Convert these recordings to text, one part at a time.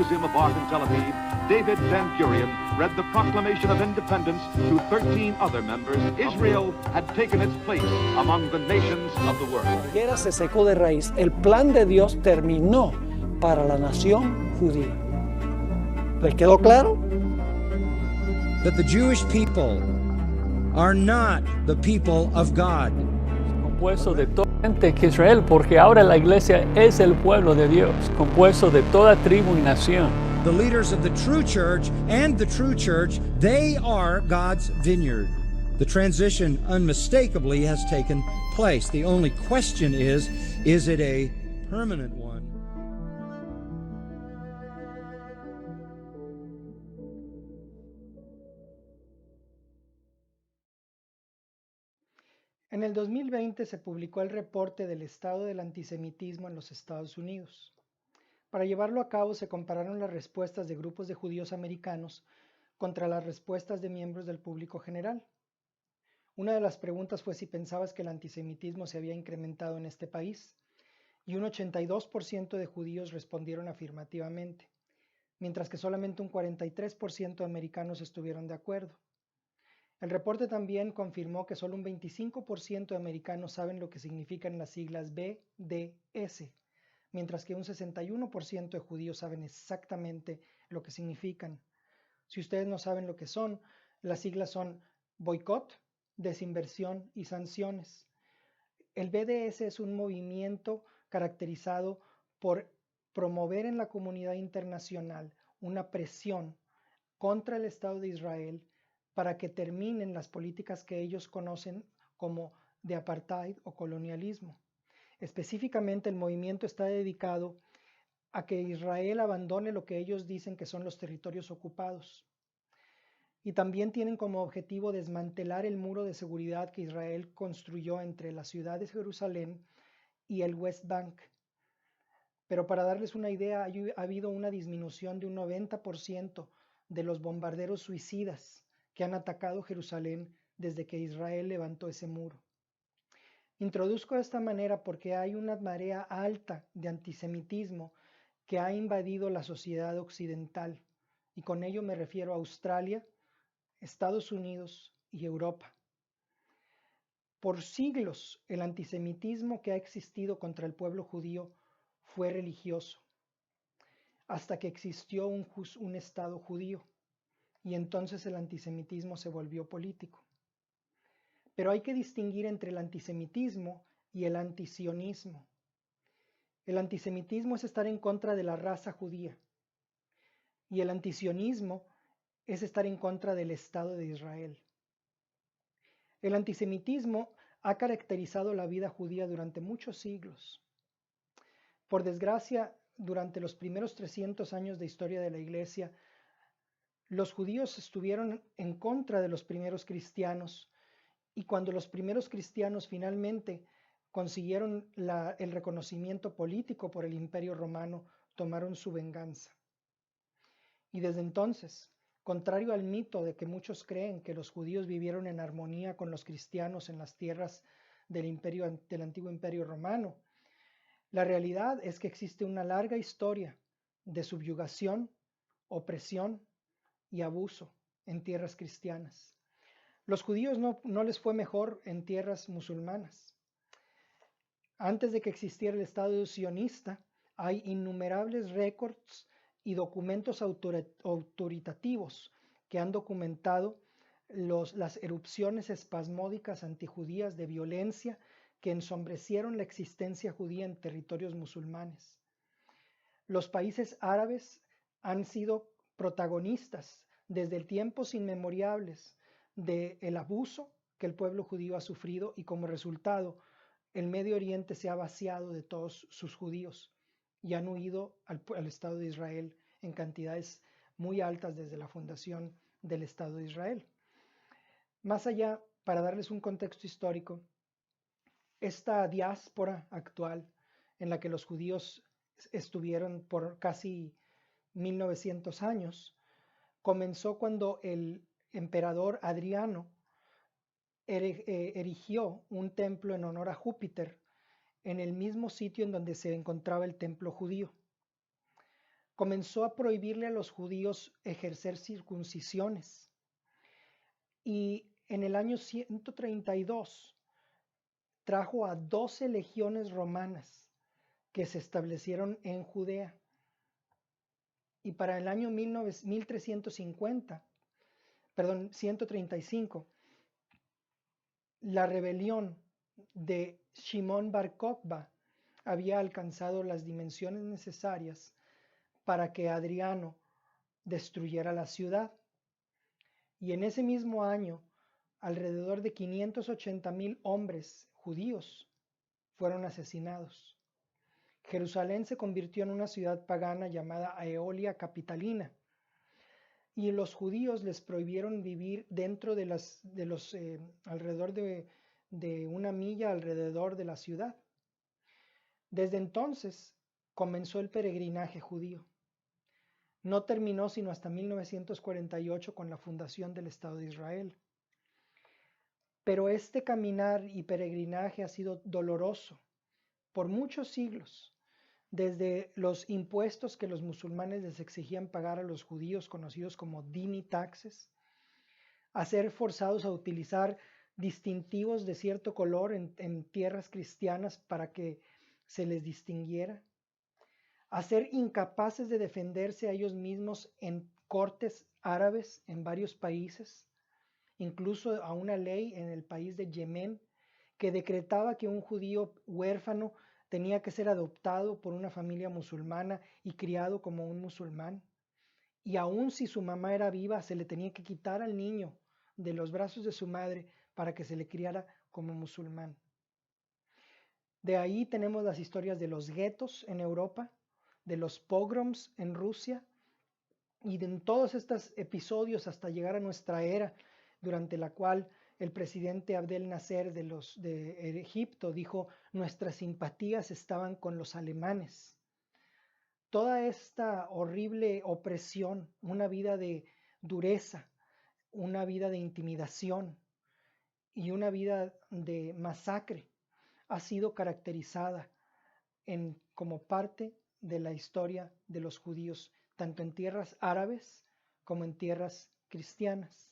Museum of Art in Tel Aviv, David Ben-Gurion read the Proclamation of Independence to 13 other members. Israel had taken its place among the nations of the world. La higuera se secó de raíz. El plan de Dios terminó para la nación judía. ¿Les quedó claro? That the Jewish people are not the people of God. Compuesto de toda gente que Israel, porque ahora la iglesia es el pueblo de Dios, compuesto de toda tribu y nación. The leaders of the true church and the true church, they are God's vineyard. The transition unmistakably has taken place. The only question is it a permanent one? En el 2020 se publicó el reporte del estado del antisemitismo en los Estados Unidos. Para llevarlo a cabo se compararon las respuestas de grupos de judíos americanos contra las respuestas de miembros del público general. Una de las preguntas fue si pensabas que el antisemitismo se había incrementado en este país, y un 82% de judíos respondieron afirmativamente, mientras que solamente un 43% de americanos estuvieron de acuerdo. El reporte también confirmó que solo un 25% de americanos saben lo que significan las siglas BDS, mientras que un 61% de judíos saben exactamente lo que significan. Si ustedes no saben lo que son, las siglas son boicot, desinversión y sanciones. El BDS es un movimiento caracterizado por promover en la comunidad internacional una presión contra el Estado de Israel para que terminen las políticas que ellos conocen como de apartheid o colonialismo. Específicamente, el movimiento está dedicado a que Israel abandone lo que ellos dicen que son los territorios ocupados. Y también tienen como objetivo desmantelar el muro de seguridad que Israel construyó entre la ciudad de Jerusalén y el West Bank. Pero para darles una idea, ha habido una disminución de un 90% de los bombarderos suicidas que han atacado Jerusalén desde que Israel levantó ese muro. Introduzco de esta manera porque hay una marea alta de antisemitismo que ha invadido la sociedad occidental, y con ello me refiero a Australia, Estados Unidos y Europa. Por siglos, el antisemitismo que ha existido contra el pueblo judío fue religioso, hasta que existió un Estado judío, y entonces el antisemitismo se volvió político. Pero hay que distinguir entre el antisemitismo y el antisionismo. El antisemitismo es estar en contra de la raza judía, y el antisionismo es estar en contra del Estado de Israel. El antisemitismo ha caracterizado la vida judía durante muchos siglos. Por desgracia, durante los primeros 300 años de historia de la Iglesia, los judíos estuvieron en contra de los primeros cristianos, y cuando los primeros cristianos finalmente consiguieron el reconocimiento político por el Imperio Romano, tomaron su venganza. Y desde entonces, contrario al mito de que muchos creen que los judíos vivieron en armonía con los cristianos en las tierras del antiguo Imperio Romano, la realidad es que existe una larga historia de subyugación, opresión y abuso en tierras cristianas. Los judíos no les fue mejor en tierras musulmanas. Antes de que existiera el Estado sionista, hay innumerables récords y documentos autoritativos que han documentado las erupciones espasmódicas antijudías de violencia que ensombrecieron la existencia judía en territorios musulmanes. Los países árabes han sido protagonistas desde tiempos inmemoriales del abuso que el pueblo judío ha sufrido, y como resultado el Medio Oriente se ha vaciado de todos sus judíos y han huido al Estado de Israel en cantidades muy altas desde la fundación del Estado de Israel. Más allá, para darles un contexto histórico, esta diáspora actual en la que los judíos estuvieron por casi 1900 años, comenzó cuando el emperador Adriano erigió un templo en honor a Júpiter en el mismo sitio en donde se encontraba el templo judío. comenzó a prohibirle a los judíos ejercer circuncisiones. Y en el año 132 trajo a 12 legiones romanas que se establecieron en Judea. Y para el año 135, la rebelión de Shimón Bar Kokhba había alcanzado las dimensiones necesarias para que Adriano destruyera la ciudad. Y en ese mismo año, alrededor de 580,000 hombres judíos fueron asesinados. Jerusalén se convirtió en una ciudad pagana llamada Aeolia Capitalina, y los judíos les prohibieron vivir dentro de alrededor de una milla alrededor de la ciudad. Desde entonces comenzó el peregrinaje judío. No terminó sino hasta 1948 con la fundación del Estado de Israel. Pero este caminar y peregrinaje ha sido doloroso por muchos siglos, desde los impuestos que los musulmanes les exigían pagar a los judíos, conocidos como dhimmi taxes, a ser forzados a utilizar distintivos de cierto color en tierras cristianas para que se les distinguiera, a ser incapaces de defenderse a ellos mismos en cortes árabes en varios países, incluso a una ley en el país de Yemen que decretaba que un judío huérfano tenía que ser adoptado por una familia musulmana y criado como un musulmán. Y aun si su mamá era viva, se le tenía que quitar al niño de los brazos de su madre para que se le criara como musulmán. De ahí tenemos las historias de los guetos en Europa, de los pogroms en Rusia, y en todos estos episodios hasta llegar a nuestra era, durante la cual el presidente Abdel Nasser de Egipto dijo: nuestras simpatías estaban con los alemanes. Toda esta horrible opresión, una vida de dureza, una vida de intimidación y una vida de masacre, ha sido caracterizada como parte de la historia de los judíos, tanto en tierras árabes como en tierras cristianas.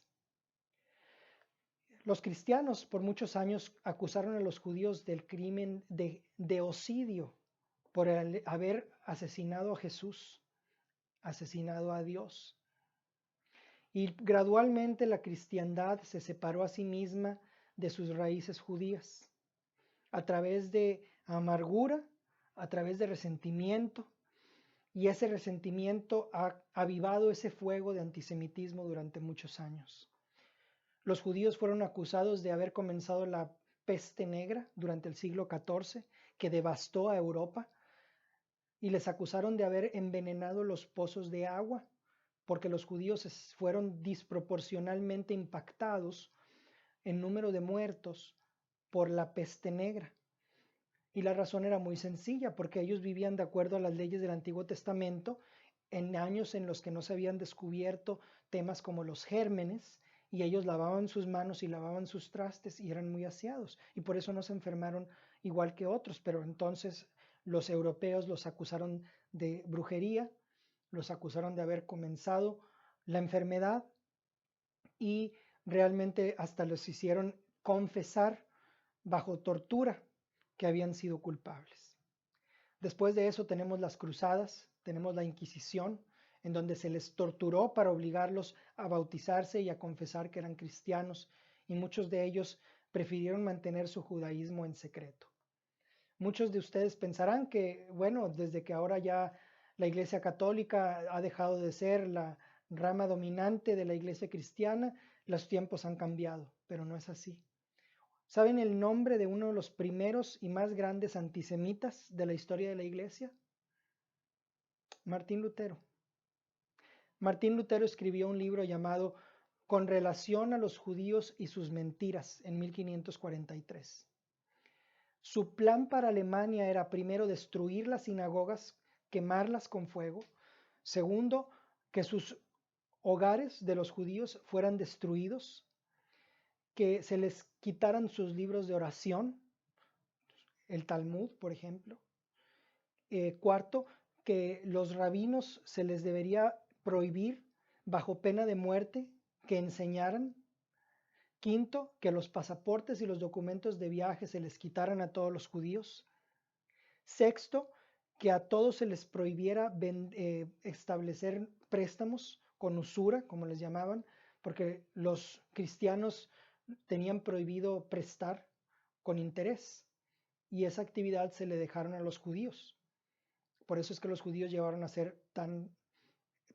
Los cristianos por muchos años acusaron a los judíos del crimen de homicidio por haber asesinado a Jesús, asesinado a Dios. Y gradualmente la cristiandad se separó a sí misma de sus raíces judías, a través de amargura, a través de resentimiento, y ese resentimiento ha avivado ese fuego de antisemitismo durante muchos años. Los judíos fueron acusados de haber comenzado la peste negra durante el siglo XIV, que devastó a Europa, y les acusaron de haber envenenado los pozos de agua, porque los judíos fueron desproporcionalmente impactados en número de muertos por la peste negra. Y la razón era muy sencilla, porque ellos vivían de acuerdo a las leyes del Antiguo Testamento en años en los que no se habían descubierto temas como los gérmenes, y ellos lavaban sus manos y lavaban sus trastes y eran muy aseados, y por eso no se enfermaron igual que otros. Pero entonces los europeos los acusaron de brujería, los acusaron de haber comenzado la enfermedad, y realmente hasta los hicieron confesar bajo tortura que habían sido culpables. Después de eso tenemos las cruzadas, tenemos la Inquisición, en donde se les torturó para obligarlos a bautizarse y a confesar que eran cristianos, y muchos de ellos prefirieron mantener su judaísmo en secreto. Muchos de ustedes pensarán que, bueno, desde que ahora ya la Iglesia Católica ha dejado de ser la rama dominante de la Iglesia cristiana, los tiempos han cambiado, pero no es así. ¿Saben el nombre de uno de los primeros y más grandes antisemitas de la historia de la Iglesia? Martín Lutero. Martín Lutero escribió un libro llamado Con relación a los judíos y sus mentiras en 1543. Su plan para Alemania era, primero, destruir las sinagogas, quemarlas con fuego. Segundo, que sus hogares de los judíos fueran destruidos, que se les quitaran sus libros de oración, el Talmud, por ejemplo. Cuarto, que los rabinos se les debería prohibir bajo pena de muerte que enseñaran. Quinto, que los pasaportes y los documentos de viaje se les quitaran a todos los judíos. Sexto, que a todos se les prohibiera establecer préstamos con usura, como les llamaban, porque los cristianos tenían prohibido prestar con interés y esa actividad se le dejaron a los judíos. Por eso es que los judíos llegaron a ser tan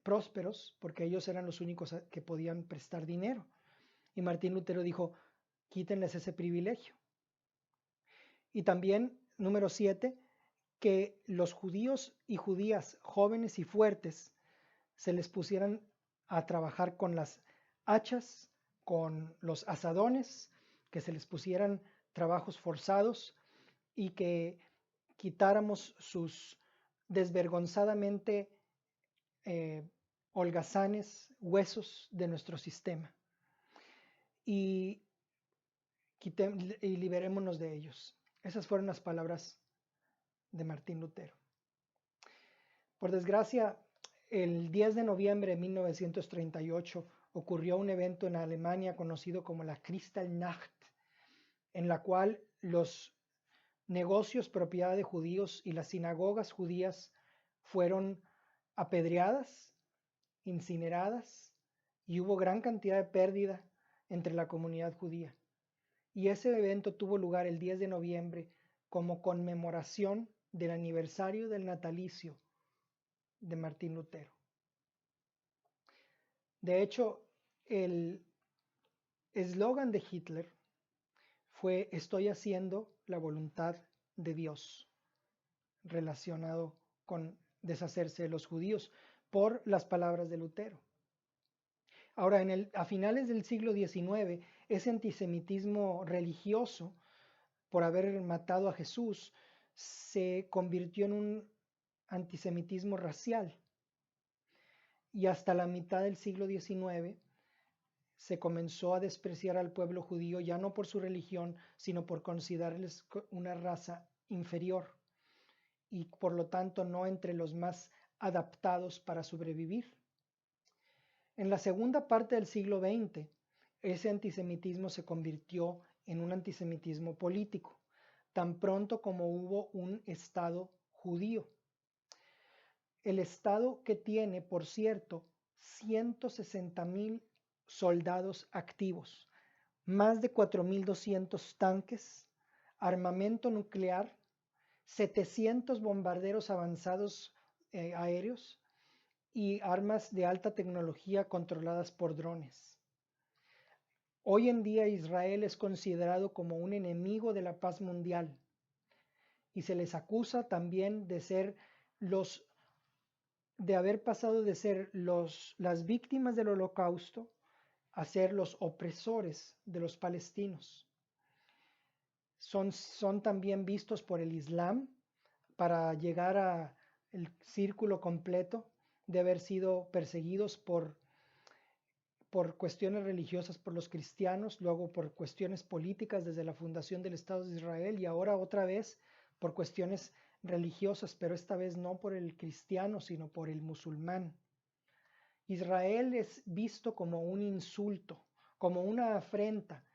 prósperos, porque ellos eran los únicos que podían prestar dinero. Y Martín Lutero dijo, quítenles ese privilegio. Y también, número 7, que los judíos y judías jóvenes y fuertes se les pusieran a trabajar con las hachas, con los azadones, que se les pusieran trabajos forzados y que quitáramos sus desvergonzadamente holgazanes huesos de nuestro sistema y liberémonos de ellos. Esas fueron las palabras de Martín Lutero. Por desgracia, el 10 de noviembre de 1938 ocurrió un evento en Alemania conocido como la Kristallnacht, en la cual los negocios propiedad de judíos y las sinagogas judías fueron apedreadas, incineradas y hubo gran cantidad de pérdida entre la comunidad judía. Y ese evento tuvo lugar el 10 de noviembre como conmemoración del aniversario del natalicio de Martín Lutero. De hecho, el eslogan de Hitler fue "Estoy haciendo la voluntad de Dios", relacionado con deshacerse de los judíos por las palabras de Lutero. Ahora, a finales del siglo XIX, ese antisemitismo religioso por haber matado a Jesús se convirtió en un antisemitismo racial. Y hasta la mitad del siglo XIX se comenzó a despreciar al pueblo judío ya no por su religión, sino por considerarles una raza inferior y por lo tanto no entre los más adaptados para sobrevivir. En la segunda parte del siglo XX, ese antisemitismo se convirtió en un antisemitismo político, tan pronto como hubo un Estado judío. El Estado que tiene, por cierto, 160,000 soldados activos, más de 4,200 tanques, armamento nuclear, 700 bombarderos avanzados aéreos y armas de alta tecnología controladas por drones. Hoy en día Israel es considerado como un enemigo de la paz mundial y se les acusa también de haber pasado de ser las víctimas del Holocausto a ser los opresores de los palestinos. Son también vistos por el Islam para llegar al círculo completo de haber sido perseguidos por cuestiones religiosas por los cristianos, luego por cuestiones políticas desde la fundación del Estado de Israel y ahora otra vez por cuestiones religiosas, pero esta vez no por el cristiano, sino por el musulmán. Israel es visto como un insulto, como una afrenta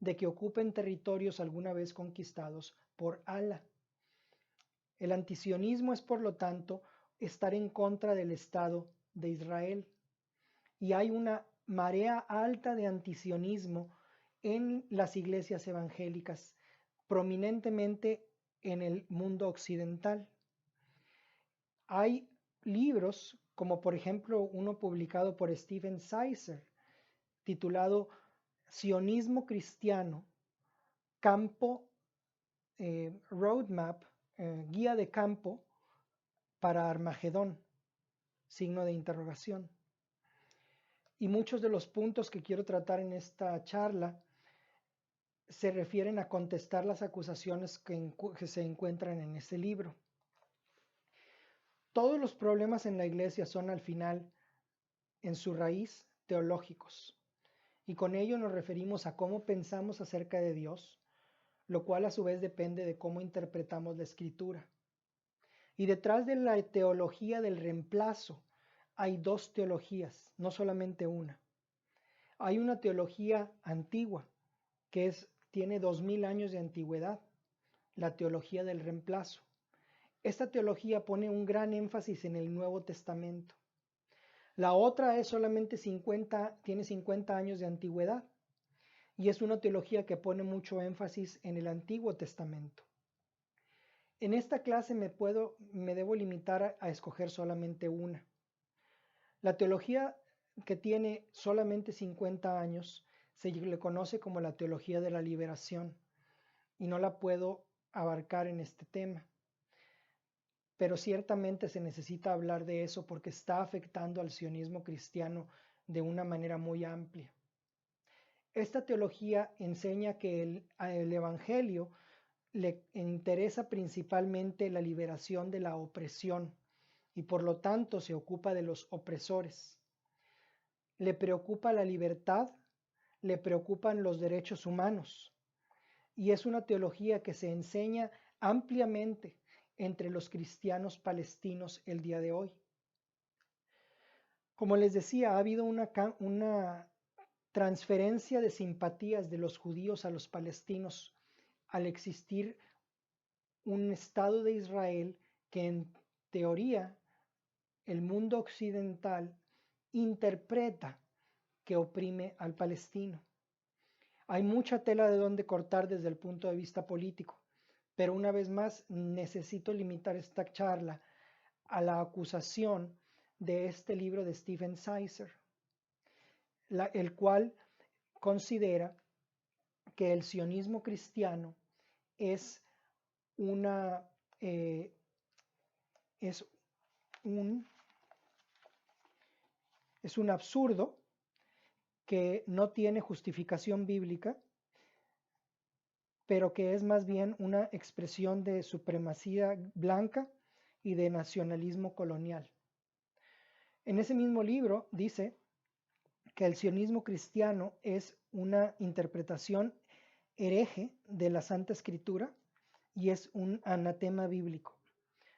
de que ocupen territorios alguna vez conquistados por Alá. El antisionismo es, por lo tanto, estar en contra del Estado de Israel. Y hay una marea alta de antisionismo en las iglesias evangélicas, prominentemente en el mundo occidental. Hay libros, como por ejemplo uno publicado por Stephen Sizer, titulado Sionismo Cristiano, Campo, Roadmap, Guía de Campo para Armagedón, signo de interrogación. Y muchos de los puntos que quiero tratar en esta charla se refieren a contestar las acusaciones que se encuentran en ese libro. Todos los problemas en la iglesia son al final, en su raíz, teológicos. Y con ello nos referimos a cómo pensamos acerca de Dios, lo cual a su vez depende de cómo interpretamos la Escritura. Y detrás de la teología del reemplazo hay dos teologías, no solamente una. Hay una teología antigua que tiene 2000 años de antigüedad, la teología del reemplazo. Esta teología pone un gran énfasis en el Nuevo Testamento. La otra es solamente tiene 50 años de antigüedad y es una teología que pone mucho énfasis en el Antiguo Testamento. En esta clase me debo limitar a escoger solamente una. La teología que tiene solamente 50 años se le conoce como la teología de la liberación y no la puedo abarcar en este tema. Pero ciertamente se necesita hablar de eso porque está afectando al sionismo cristiano de una manera muy amplia. Esta teología enseña que el Evangelio le interesa principalmente la liberación de la opresión y por lo tanto se ocupa de los opresores. Le preocupa la libertad, le preocupan los derechos humanos y es una teología que se enseña ampliamente entre los cristianos palestinos el día de hoy. Como les decía, ha habido una transferencia de simpatías de los judíos a los palestinos al existir un Estado de Israel que en teoría el mundo occidental interpreta que oprime al palestino. Hay mucha tela de donde cortar desde el punto de vista político, pero una vez más necesito limitar esta charla a la acusación de este libro de Stephen Sizer, el cual considera que el sionismo cristiano es un absurdo que no tiene justificación bíblica, pero que es más bien una expresión de supremacía blanca y de nacionalismo colonial. En ese mismo libro dice que el sionismo cristiano es una interpretación hereje de la Santa Escritura y es un anatema bíblico.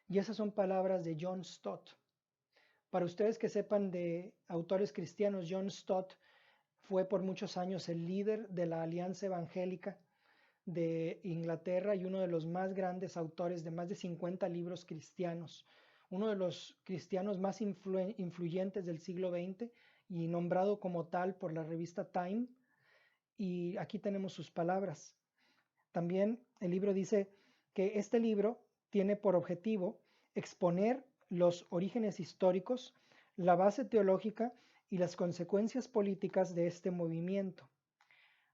Y esas son palabras de John Stott. Para ustedes que sepan de autores cristianos, John Stott fue por muchos años el líder de la Alianza Evangélica de Inglaterra y uno de los más grandes autores de más de 50 libros cristianos, uno de los cristianos más influyentes del siglo XX y nombrado como tal por la revista Time. Y aquí tenemos sus palabras. También el libro dice que este libro tiene por objetivo exponer los orígenes históricos, la base teológica y las consecuencias políticas de este movimiento.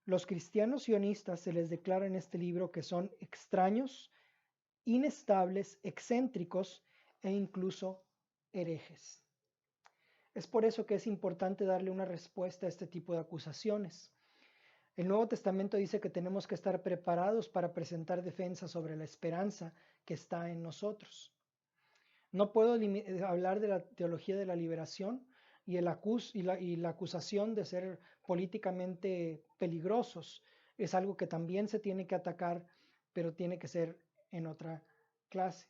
Los cristianos sionistas se les declara en este libro que son extraños, inestables, excéntricos e incluso herejes. Es por eso que es importante darle una respuesta a este tipo de acusaciones. El Nuevo Testamento dice que tenemos que estar preparados para presentar defensa sobre la esperanza que está en nosotros. No puedo hablar de la teología de la liberación y la acusación de ser políticamente peligrosos. Es algo que también se tiene que atacar, pero tiene que ser en otra clase.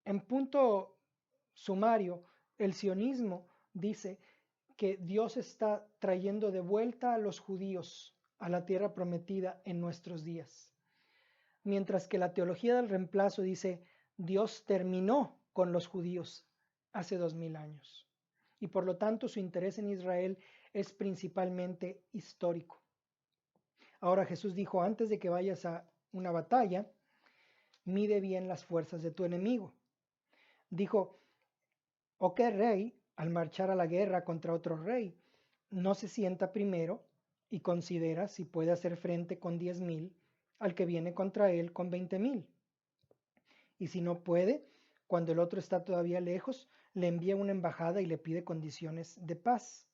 En punto sumario, el sionismo dice que Dios está trayendo de vuelta a los judíos a la tierra prometida en nuestros días. Mientras que la teología del reemplazo dice Dios terminó con los judíos hace 2000 años. Y por lo tanto su interés en Israel es principalmente histórico. Ahora Jesús dijo, antes de que vayas a una batalla, mide bien las fuerzas de tu enemigo. Dijo, ¿o qué rey, al marchar a la guerra contra otro rey, no se sienta primero y considera si puede hacer frente con 10,000 al que viene contra él con 20,000? Y si no puede, cuando el otro está todavía lejos, le envía una embajada y le pide condiciones de paz.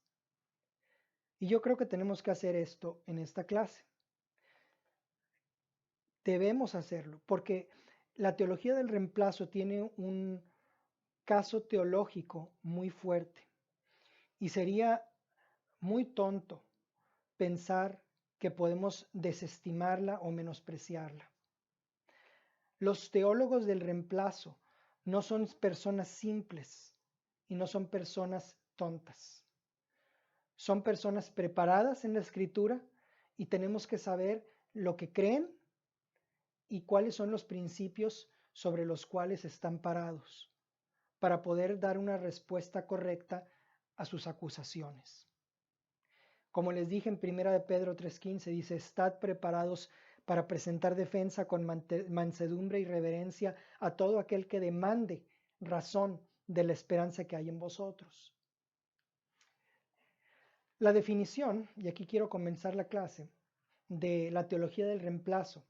Y yo creo que tenemos que hacer esto en esta clase. Debemos hacerlo, porque la teología del reemplazo tiene un caso teológico muy fuerte. Y sería muy tonto pensar que podemos desestimarla o menospreciarla. Los teólogos del reemplazo no son personas simples y no son personas tontas. Son personas preparadas en la Escritura y tenemos que saber lo que creen y cuáles son los principios sobre los cuales están parados para poder dar una respuesta correcta a sus acusaciones. Como les dije en 1 de Pedro 3:15, dice, estad preparados para presentar defensa con mansedumbre y reverencia a todo aquel que demande razón de la esperanza que hay en vosotros. La definición, y aquí quiero comenzar la clase, de la teología del reemplazo,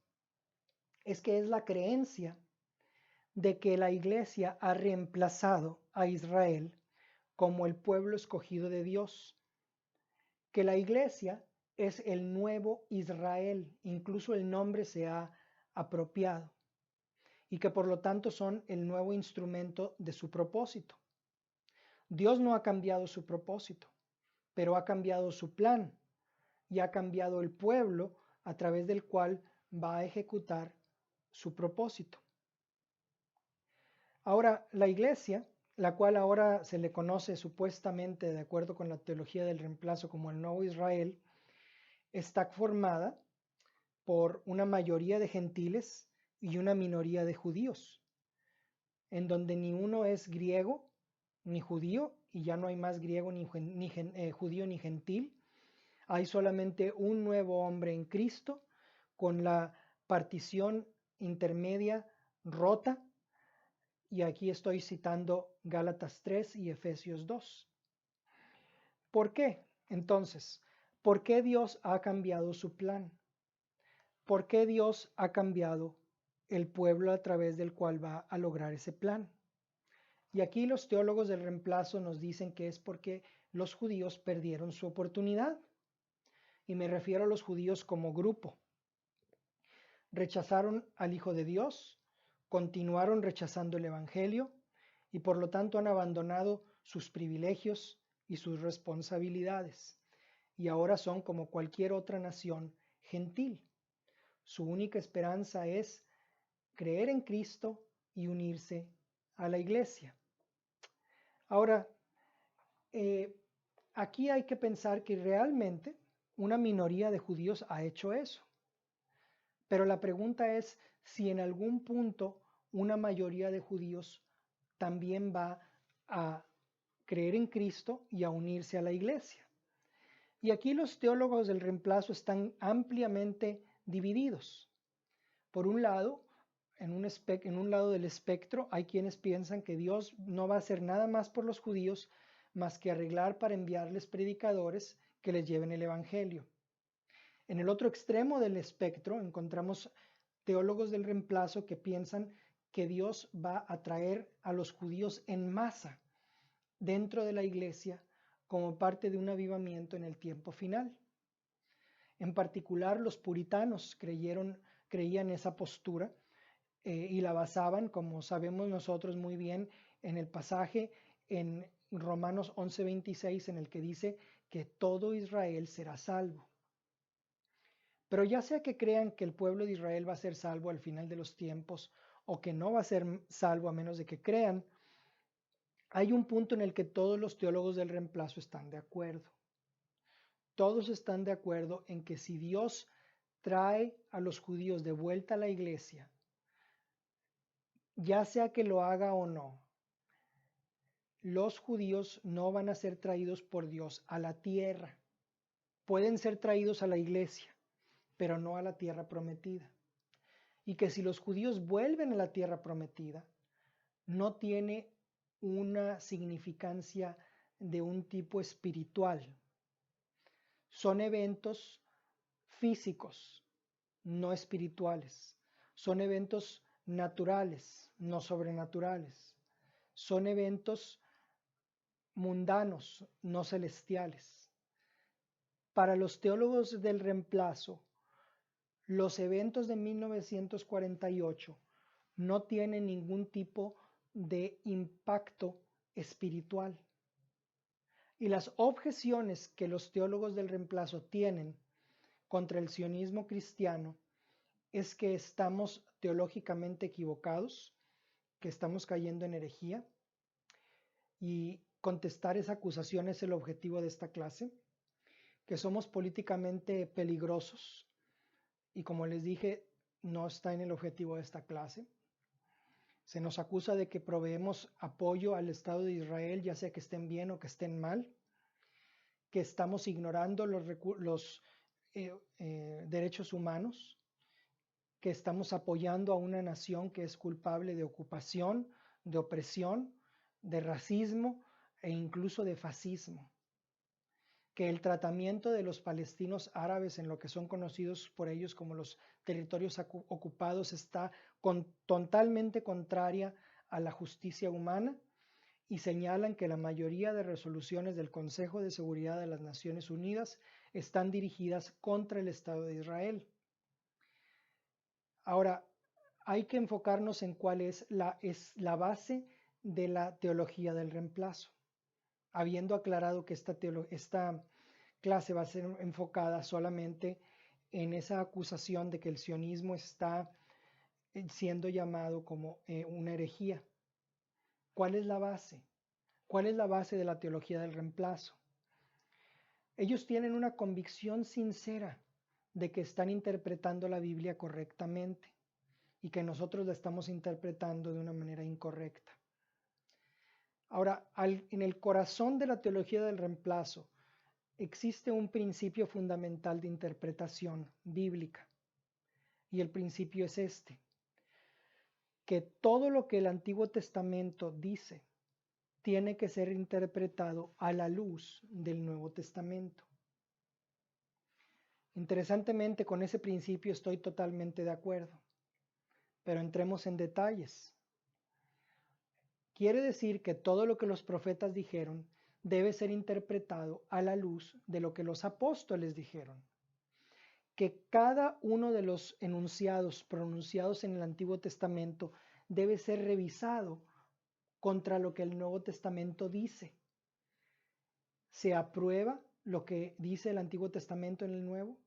es que es la creencia de que la Iglesia ha reemplazado a Israel como el pueblo escogido de Dios, que la Iglesia es el nuevo Israel, incluso el nombre se ha apropiado, y que por lo tanto son el nuevo instrumento de su propósito. Dios no ha cambiado su propósito, pero ha cambiado su plan y ha cambiado el pueblo a través del cual va a ejecutar su propósito. Ahora, la Iglesia, la cual ahora se le conoce supuestamente, de acuerdo con la teología del reemplazo, como el nuevo Israel, está formada por una mayoría de gentiles y una minoría de judíos, en donde ni uno es griego ni judío, y ya no hay más griego ni judío ni gentil. Hay solamente un nuevo hombre en Cristo, con la partición intermedia rota, y aquí estoy citando Gálatas 3 y Efesios 2. ¿Por qué? Entonces, ¿por qué Dios ha cambiado su plan? ¿Por qué Dios ha cambiado el pueblo a través del cual va a lograr ese plan? Y aquí los teólogos del reemplazo nos dicen que es porque los judíos perdieron su oportunidad. Y me refiero a los judíos como grupo. Rechazaron al Hijo de Dios, continuaron rechazando el Evangelio y por lo tanto han abandonado sus privilegios y sus responsabilidades. Y ahora son como cualquier otra nación gentil. Su única esperanza es creer en Cristo y unirse a la iglesia. Ahora, aquí hay que pensar que realmente una minoría de judíos ha hecho eso. Pero la pregunta es si en algún punto una mayoría de judíos también va a creer en Cristo y a unirse a la iglesia. Y aquí los teólogos del reemplazo están ampliamente divididos. Por un lado, en un lado del espectro hay quienes piensan que Dios no va a hacer nada más por los judíos más que arreglar para enviarles predicadores que les lleven el evangelio. En el otro extremo del espectro encontramos teólogos del reemplazo que piensan que Dios va a traer a los judíos en masa dentro de la iglesia como parte de un avivamiento en el tiempo final. En particular, los puritanos creían esa postura y la basaban, como sabemos nosotros muy bien, en el pasaje en Romanos 11:26, en el que dice que todo Israel será salvo. Pero ya sea que crean que el pueblo de Israel va a ser salvo al final de los tiempos o que no va a ser salvo a menos de que crean, hay un punto en el que todos los teólogos del reemplazo están de acuerdo. Todos están de acuerdo en que si Dios trae a los judíos de vuelta a la iglesia, ya sea que lo haga o no, los judíos no van a ser traídos por Dios a la tierra. Pueden ser traídos a la iglesia, pero no a la tierra prometida. Y que si los judíos vuelven a la tierra prometida, no tiene una significancia de un tipo espiritual. Son eventos físicos, no espirituales. Son eventos naturales, no sobrenaturales. Son eventos mundanos, no celestiales. Para los teólogos del reemplazo, los eventos de 1948 no tienen ningún tipo de impacto espiritual. Y las objeciones que los teólogos del reemplazo tienen contra el sionismo cristiano es que estamos teológicamente equivocados, que estamos cayendo en herejía, y contestar esa acusación es el objetivo de esta clase, que somos políticamente peligrosos, y como les dije, no está en el objetivo de esta clase. Se nos acusa de que proveemos apoyo al Estado de Israel, ya sea que estén bien o que estén mal, que estamos ignorando los derechos humanos, que estamos apoyando a una nación que es culpable de ocupación, de opresión, de racismo e incluso de fascismo, que el tratamiento de los palestinos árabes en lo que son conocidos por ellos como los territorios ocupados está totalmente contraria a la justicia humana, y señalan que la mayoría de resoluciones del Consejo de Seguridad de las Naciones Unidas están dirigidas contra el Estado de Israel. Ahora, hay que enfocarnos en cuál es la base de la teología del reemplazo. Habiendo aclarado que esta clase va a ser enfocada solamente en esa acusación de que el sionismo está siendo llamado como una herejía. ¿Cuál es la base? ¿Cuál es la base de la teología del reemplazo? Ellos tienen una convicción sincera de que están interpretando la Biblia correctamente y que nosotros la estamos interpretando de una manera incorrecta. Ahora, en el corazón de la teología del reemplazo existe un principio fundamental de interpretación bíblica, y el principio es este: que todo lo que el Antiguo Testamento dice tiene que ser interpretado a la luz del Nuevo Testamento. Interesantemente, con ese principio estoy totalmente de acuerdo, pero entremos en detalles. Quiere decir que todo lo que los profetas dijeron debe ser interpretado a la luz de lo que los apóstoles dijeron. Que cada uno de los enunciados pronunciados en el Antiguo Testamento debe ser revisado contra lo que el Nuevo Testamento dice. ¿Se aprueba lo que dice el Antiguo Testamento en el Nuevo?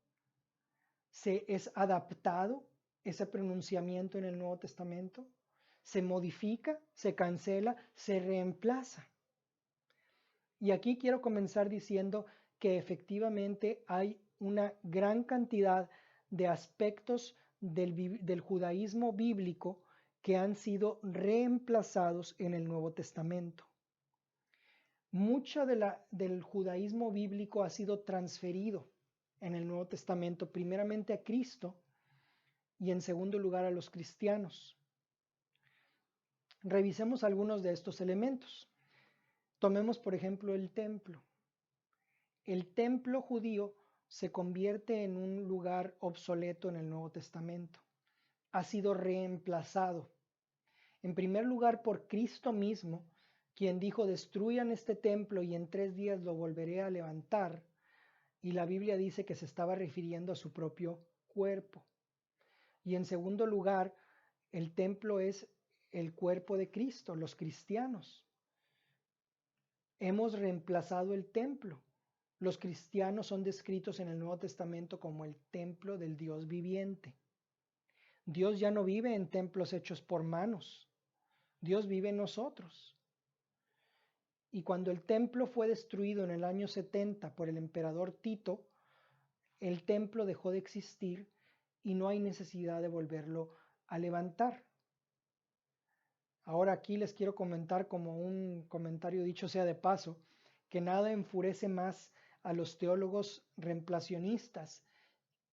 ¿Se es adaptado ese pronunciamiento en el Nuevo Testamento? ¿Se modifica, se cancela, se reemplaza? Y aquí quiero comenzar diciendo que efectivamente hay una gran cantidad de aspectos del judaísmo bíblico que han sido reemplazados en el Nuevo Testamento. Mucha del judaísmo bíblico ha sido transferido en el Nuevo Testamento, primeramente a Cristo y en segundo lugar a los cristianos. Revisemos algunos de estos elementos. Tomemos, por ejemplo, el templo. El templo judío se convierte en un lugar obsoleto en el Nuevo Testamento. Ha sido reemplazado, en primer lugar, por Cristo mismo, quien dijo: destruyan este templo y en 3 días lo volveré a levantar. Y la Biblia dice que se estaba refiriendo a su propio cuerpo. Y en segundo lugar, el templo es el cuerpo de Cristo, los cristianos. Hemos reemplazado el templo. Los cristianos son descritos en el Nuevo Testamento como el templo del Dios viviente. Dios ya no vive en templos hechos por manos. Dios vive en nosotros. Y cuando el templo fue destruido en el año 70 por el emperador Tito, el templo dejó de existir y no hay necesidad de volverlo a levantar. Ahora aquí les quiero comentar, como un comentario dicho sea de paso, que nada enfurece más a los teólogos reemplacionistas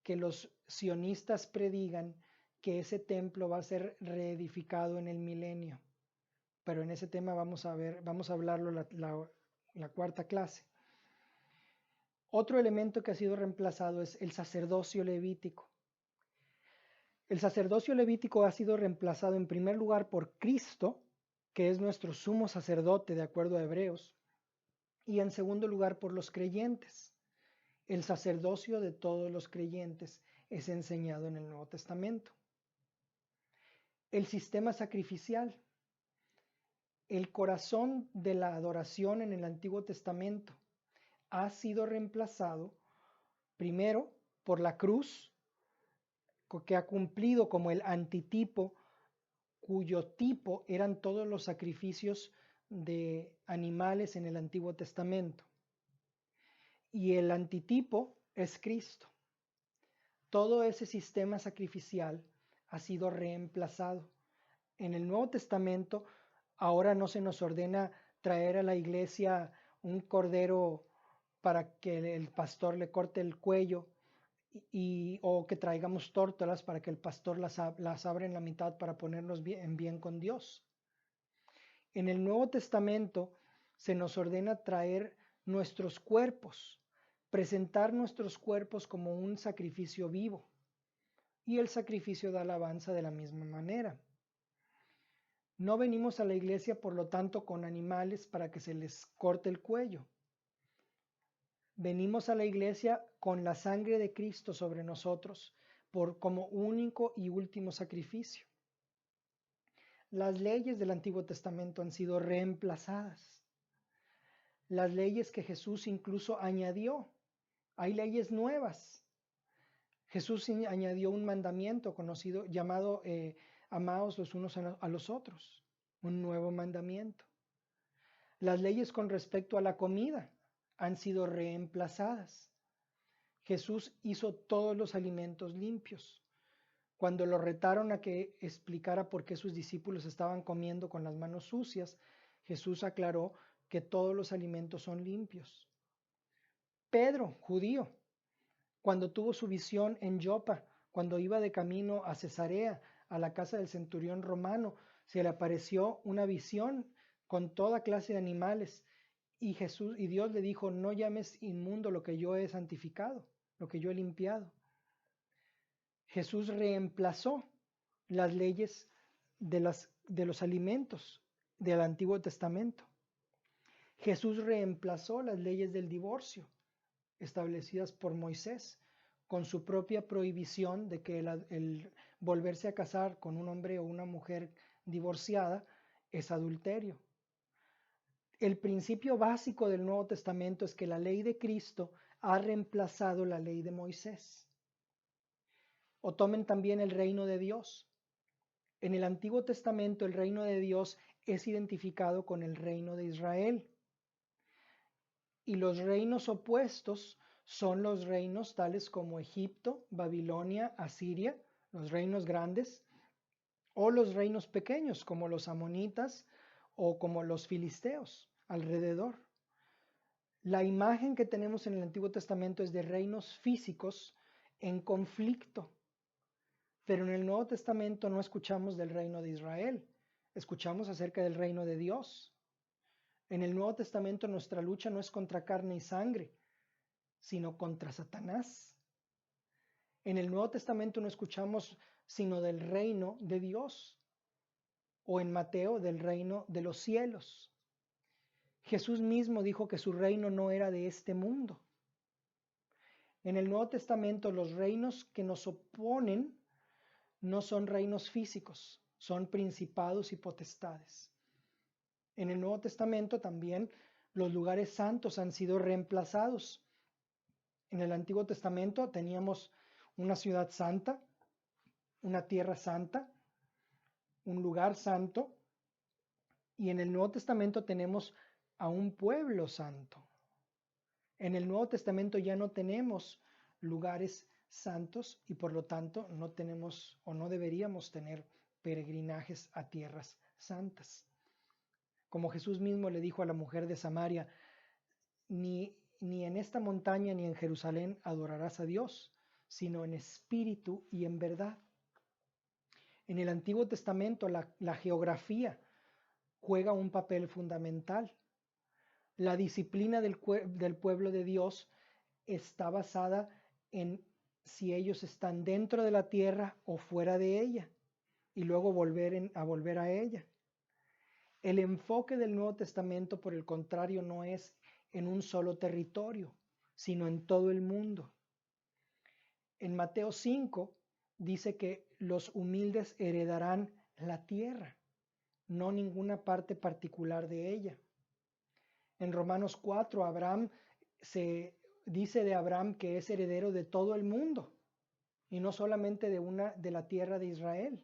que los sionistas predigan que ese templo va a ser reedificado en el milenio. Pero en ese tema vamos a hablarlo la cuarta clase. Otro elemento que ha sido reemplazado es el sacerdocio levítico. El sacerdocio levítico ha sido reemplazado en primer lugar por Cristo, que es nuestro sumo sacerdote de acuerdo a Hebreos, y en segundo lugar por los creyentes. El sacerdocio de todos los creyentes es enseñado en el Nuevo Testamento. El sistema sacrificial. El corazón de la adoración en el Antiguo Testamento ha sido reemplazado primero por la cruz, que ha cumplido como el antitipo cuyo tipo eran todos los sacrificios de animales en el Antiguo Testamento. Y el antitipo es Cristo. Todo ese sistema sacrificial ha sido reemplazado. En el Nuevo Testamento ahora no se nos ordena traer a la iglesia un cordero para que el pastor le corte el cuello o que traigamos tórtolas para que el pastor las abra en la mitad para ponernos en bien con Dios. En el Nuevo Testamento se nos ordena traer nuestros cuerpos, presentar nuestros cuerpos como un sacrificio vivo, y el sacrificio de alabanza de la misma manera. No venimos a la iglesia, por lo tanto, con animales para que se les corte el cuello. Venimos a la iglesia con la sangre de Cristo sobre nosotros, como único y último sacrificio. Las leyes del Antiguo Testamento han sido reemplazadas. Las leyes que Jesús incluso añadió. Hay leyes nuevas. Jesús añadió un mandamiento conocido llamado amaos los unos a los otros. Un nuevo mandamiento. Las leyes con respecto a la comida han sido reemplazadas. Jesús hizo todos los alimentos limpios. Cuando lo retaron a que explicara por qué sus discípulos estaban comiendo con las manos sucias, Jesús aclaró que todos los alimentos son limpios. Pedro, judío, cuando tuvo su visión en Jopa, cuando iba de camino a Cesarea, a la casa del centurión romano, se le apareció una visión con toda clase de animales, y Dios le dijo: no llames inmundo lo que yo he santificado, lo que yo he limpiado. Jesús reemplazó las leyes de los alimentos del Antiguo Testamento. Jesús reemplazó las leyes del divorcio establecidas por Moisés, con su propia prohibición de que el volverse a casar con un hombre o una mujer divorciada es adulterio. El principio básico del Nuevo Testamento es que la ley de Cristo ha reemplazado la ley de Moisés. O tomen también el reino de Dios. En el Antiguo Testamento el reino de Dios es identificado con el reino de Israel. Y los reinos opuestos son los reinos tales como Egipto, Babilonia, Asiria, los reinos grandes, o los reinos pequeños como los amonitas o como los filisteos alrededor. La imagen que tenemos en el Antiguo Testamento es de reinos físicos en conflicto, pero en el Nuevo Testamento no escuchamos del reino de Israel, escuchamos acerca del reino de Dios. En el Nuevo Testamento nuestra lucha no es contra carne y sangre, sino contra Satanás. En el Nuevo Testamento no escuchamos sino del reino de Dios, o en Mateo del reino de los cielos. Jesús mismo dijo que su reino no era de este mundo. En el Nuevo Testamento los reinos que nos oponen no son reinos físicos, son principados y potestades. En el Nuevo Testamento también los lugares santos han sido reemplazados. En el Antiguo Testamento teníamos una ciudad santa, una tierra santa, un lugar santo, y en el Nuevo Testamento tenemos a un pueblo santo. En el Nuevo Testamento ya no tenemos lugares santos y por lo tanto no tenemos o no deberíamos tener peregrinajes a tierras santas. Como Jesús mismo le dijo a la mujer de Samaria: ni en esta montaña ni en Jerusalén adorarás a Dios, sino en espíritu y en verdad. En el Antiguo Testamento la geografía juega un papel fundamental. La disciplina del pueblo de Dios está basada en si ellos están dentro de la tierra o fuera de ella, y luego volver a ella. El enfoque del Nuevo Testamento, por el contrario, no es en un solo territorio, sino en todo el mundo. En Mateo 5 dice que los humildes heredarán la tierra, no ninguna parte particular de ella. En Romanos 4, se dice de Abraham que es heredero de todo el mundo y no solamente de la tierra de Israel.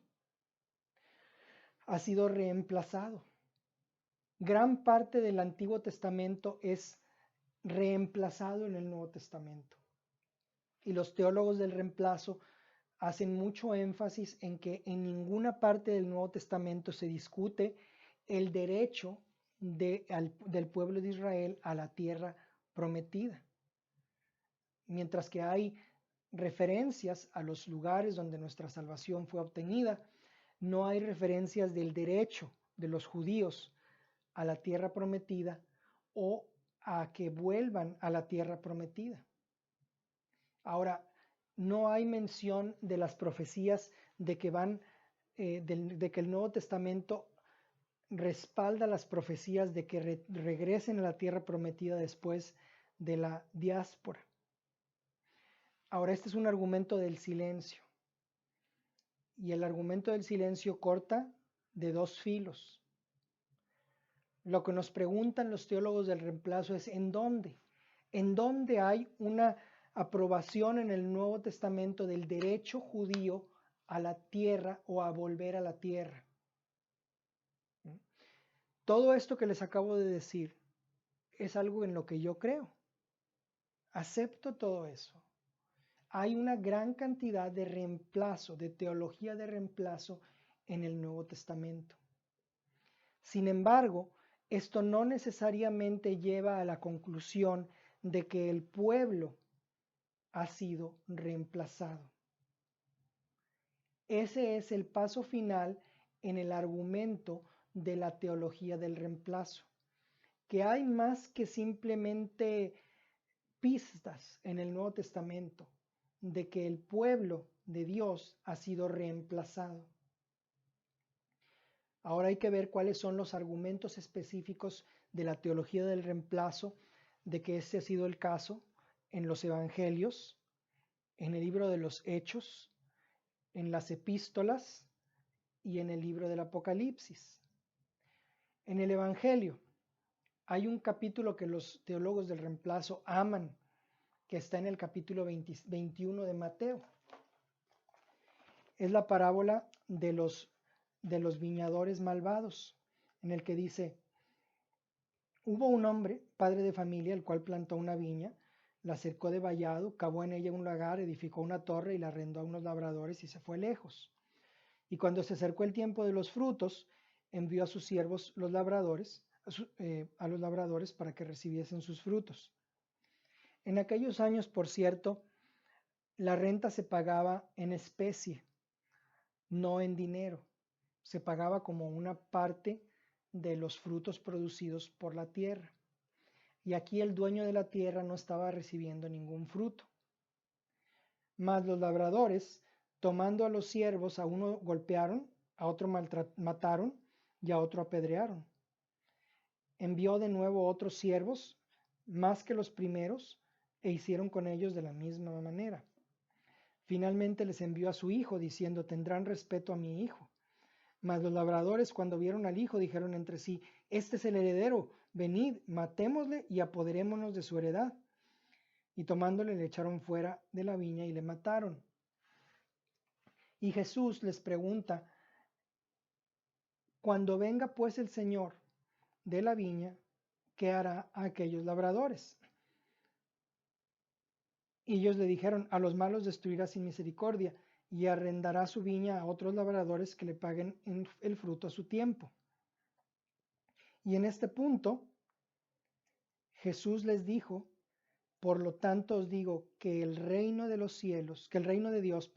ha sido reemplazado. Gran parte del Antiguo Testamento es reemplazado en el Nuevo Testamento. Y los teólogos del reemplazo hacen mucho énfasis en que en ninguna parte del Nuevo Testamento se discute el derecho del pueblo de Israel a la tierra prometida. Mientras que hay referencias a los lugares donde nuestra salvación fue obtenida, no hay referencias del derecho de los judíos a la tierra prometida o a que vuelvan a la tierra prometida. Ahora, no hay mención de las profecías de que el Nuevo Testamento respalda las profecías de que regresen a la tierra prometida después de la diáspora. Ahora, este es un argumento del silencio. Y el argumento del silencio corta de dos filos. Lo que nos preguntan los teólogos del reemplazo es ¿en dónde? ¿En dónde hay una aprobación en el Nuevo Testamento del derecho judío a la tierra o a volver a la tierra? Todo esto que les acabo de decir es algo en lo que yo creo. Acepto todo eso. Hay una gran cantidad de reemplazo, de teología de reemplazo en el Nuevo Testamento. Sin embargo, esto no necesariamente lleva a la conclusión de que el pueblo ha sido reemplazado. Ese es el paso final en el argumento de la teología del reemplazo, que hay más que simplemente pistas en el Nuevo Testamento de que el pueblo de Dios ha sido reemplazado. Ahora hay que ver cuáles son los argumentos específicos de la teología del reemplazo, de que este ha sido el caso en los evangelios, en el libro de los Hechos, en las epístolas y en el libro del Apocalipsis. En el evangelio hay un capítulo que los teólogos del reemplazo aman, que está en el capítulo 21 de Mateo. Es la parábola de los viñadores malvados, en el que dice: hubo un hombre, padre de familia, el cual plantó una viña, la cercó de vallado, cavó en ella un lagar, edificó una torre y la arrendó a unos labradores y se fue lejos. Y cuando se acercó el tiempo de los frutos, envió a sus siervos los labradores, a los labradores para que recibiesen sus frutos. En aquellos años, por cierto, la renta se pagaba en especie, no en dinero. Se pagaba como una parte de los frutos producidos por la tierra. Y aquí el dueño de la tierra no estaba recibiendo ningún fruto. Mas los labradores, tomando a los siervos, a uno golpearon, a otro mataron y a otro apedrearon. Envió de nuevo otros siervos, más que los primeros, e hicieron con ellos de la misma manera. Finalmente les envió a su hijo, diciendo: tendrán respeto a mi hijo. Mas los labradores, cuando vieron al hijo, dijeron entre sí: este es el heredero, venid, matémosle y apoderémonos de su heredad. Y tomándole le echaron fuera de la viña y le mataron. Y Jesús les pregunta: cuando venga pues el Señor de la viña, ¿qué hará a aquellos labradores? Y ellos le dijeron: a los malos destruirá sin misericordia, y arrendará su viña a otros labradores que le paguen el fruto a su tiempo. Y en este punto, Jesús les dijo: por lo tanto os digo que el reino de los cielos, que el reino de Dios,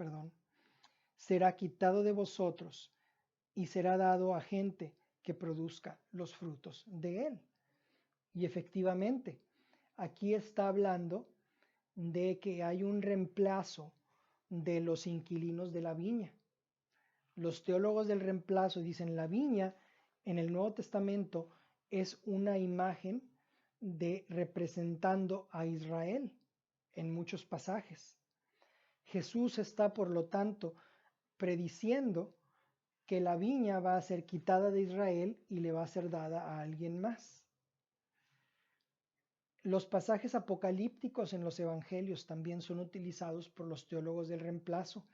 será quitado de vosotros y será dado a gente que produzca los frutos de él. Y efectivamente, aquí está hablando de que hay un reemplazo de los inquilinos de la viña. Los teólogos del reemplazo dicen: la viña en el Nuevo Testamento es una imagen representando a Israel en muchos pasajes. Jesús está, por lo tanto, prediciendo que la viña va a ser quitada de Israel y le va a ser dada a alguien más. Los pasajes apocalípticos en los evangelios también son utilizados por los teólogos del reemplazo.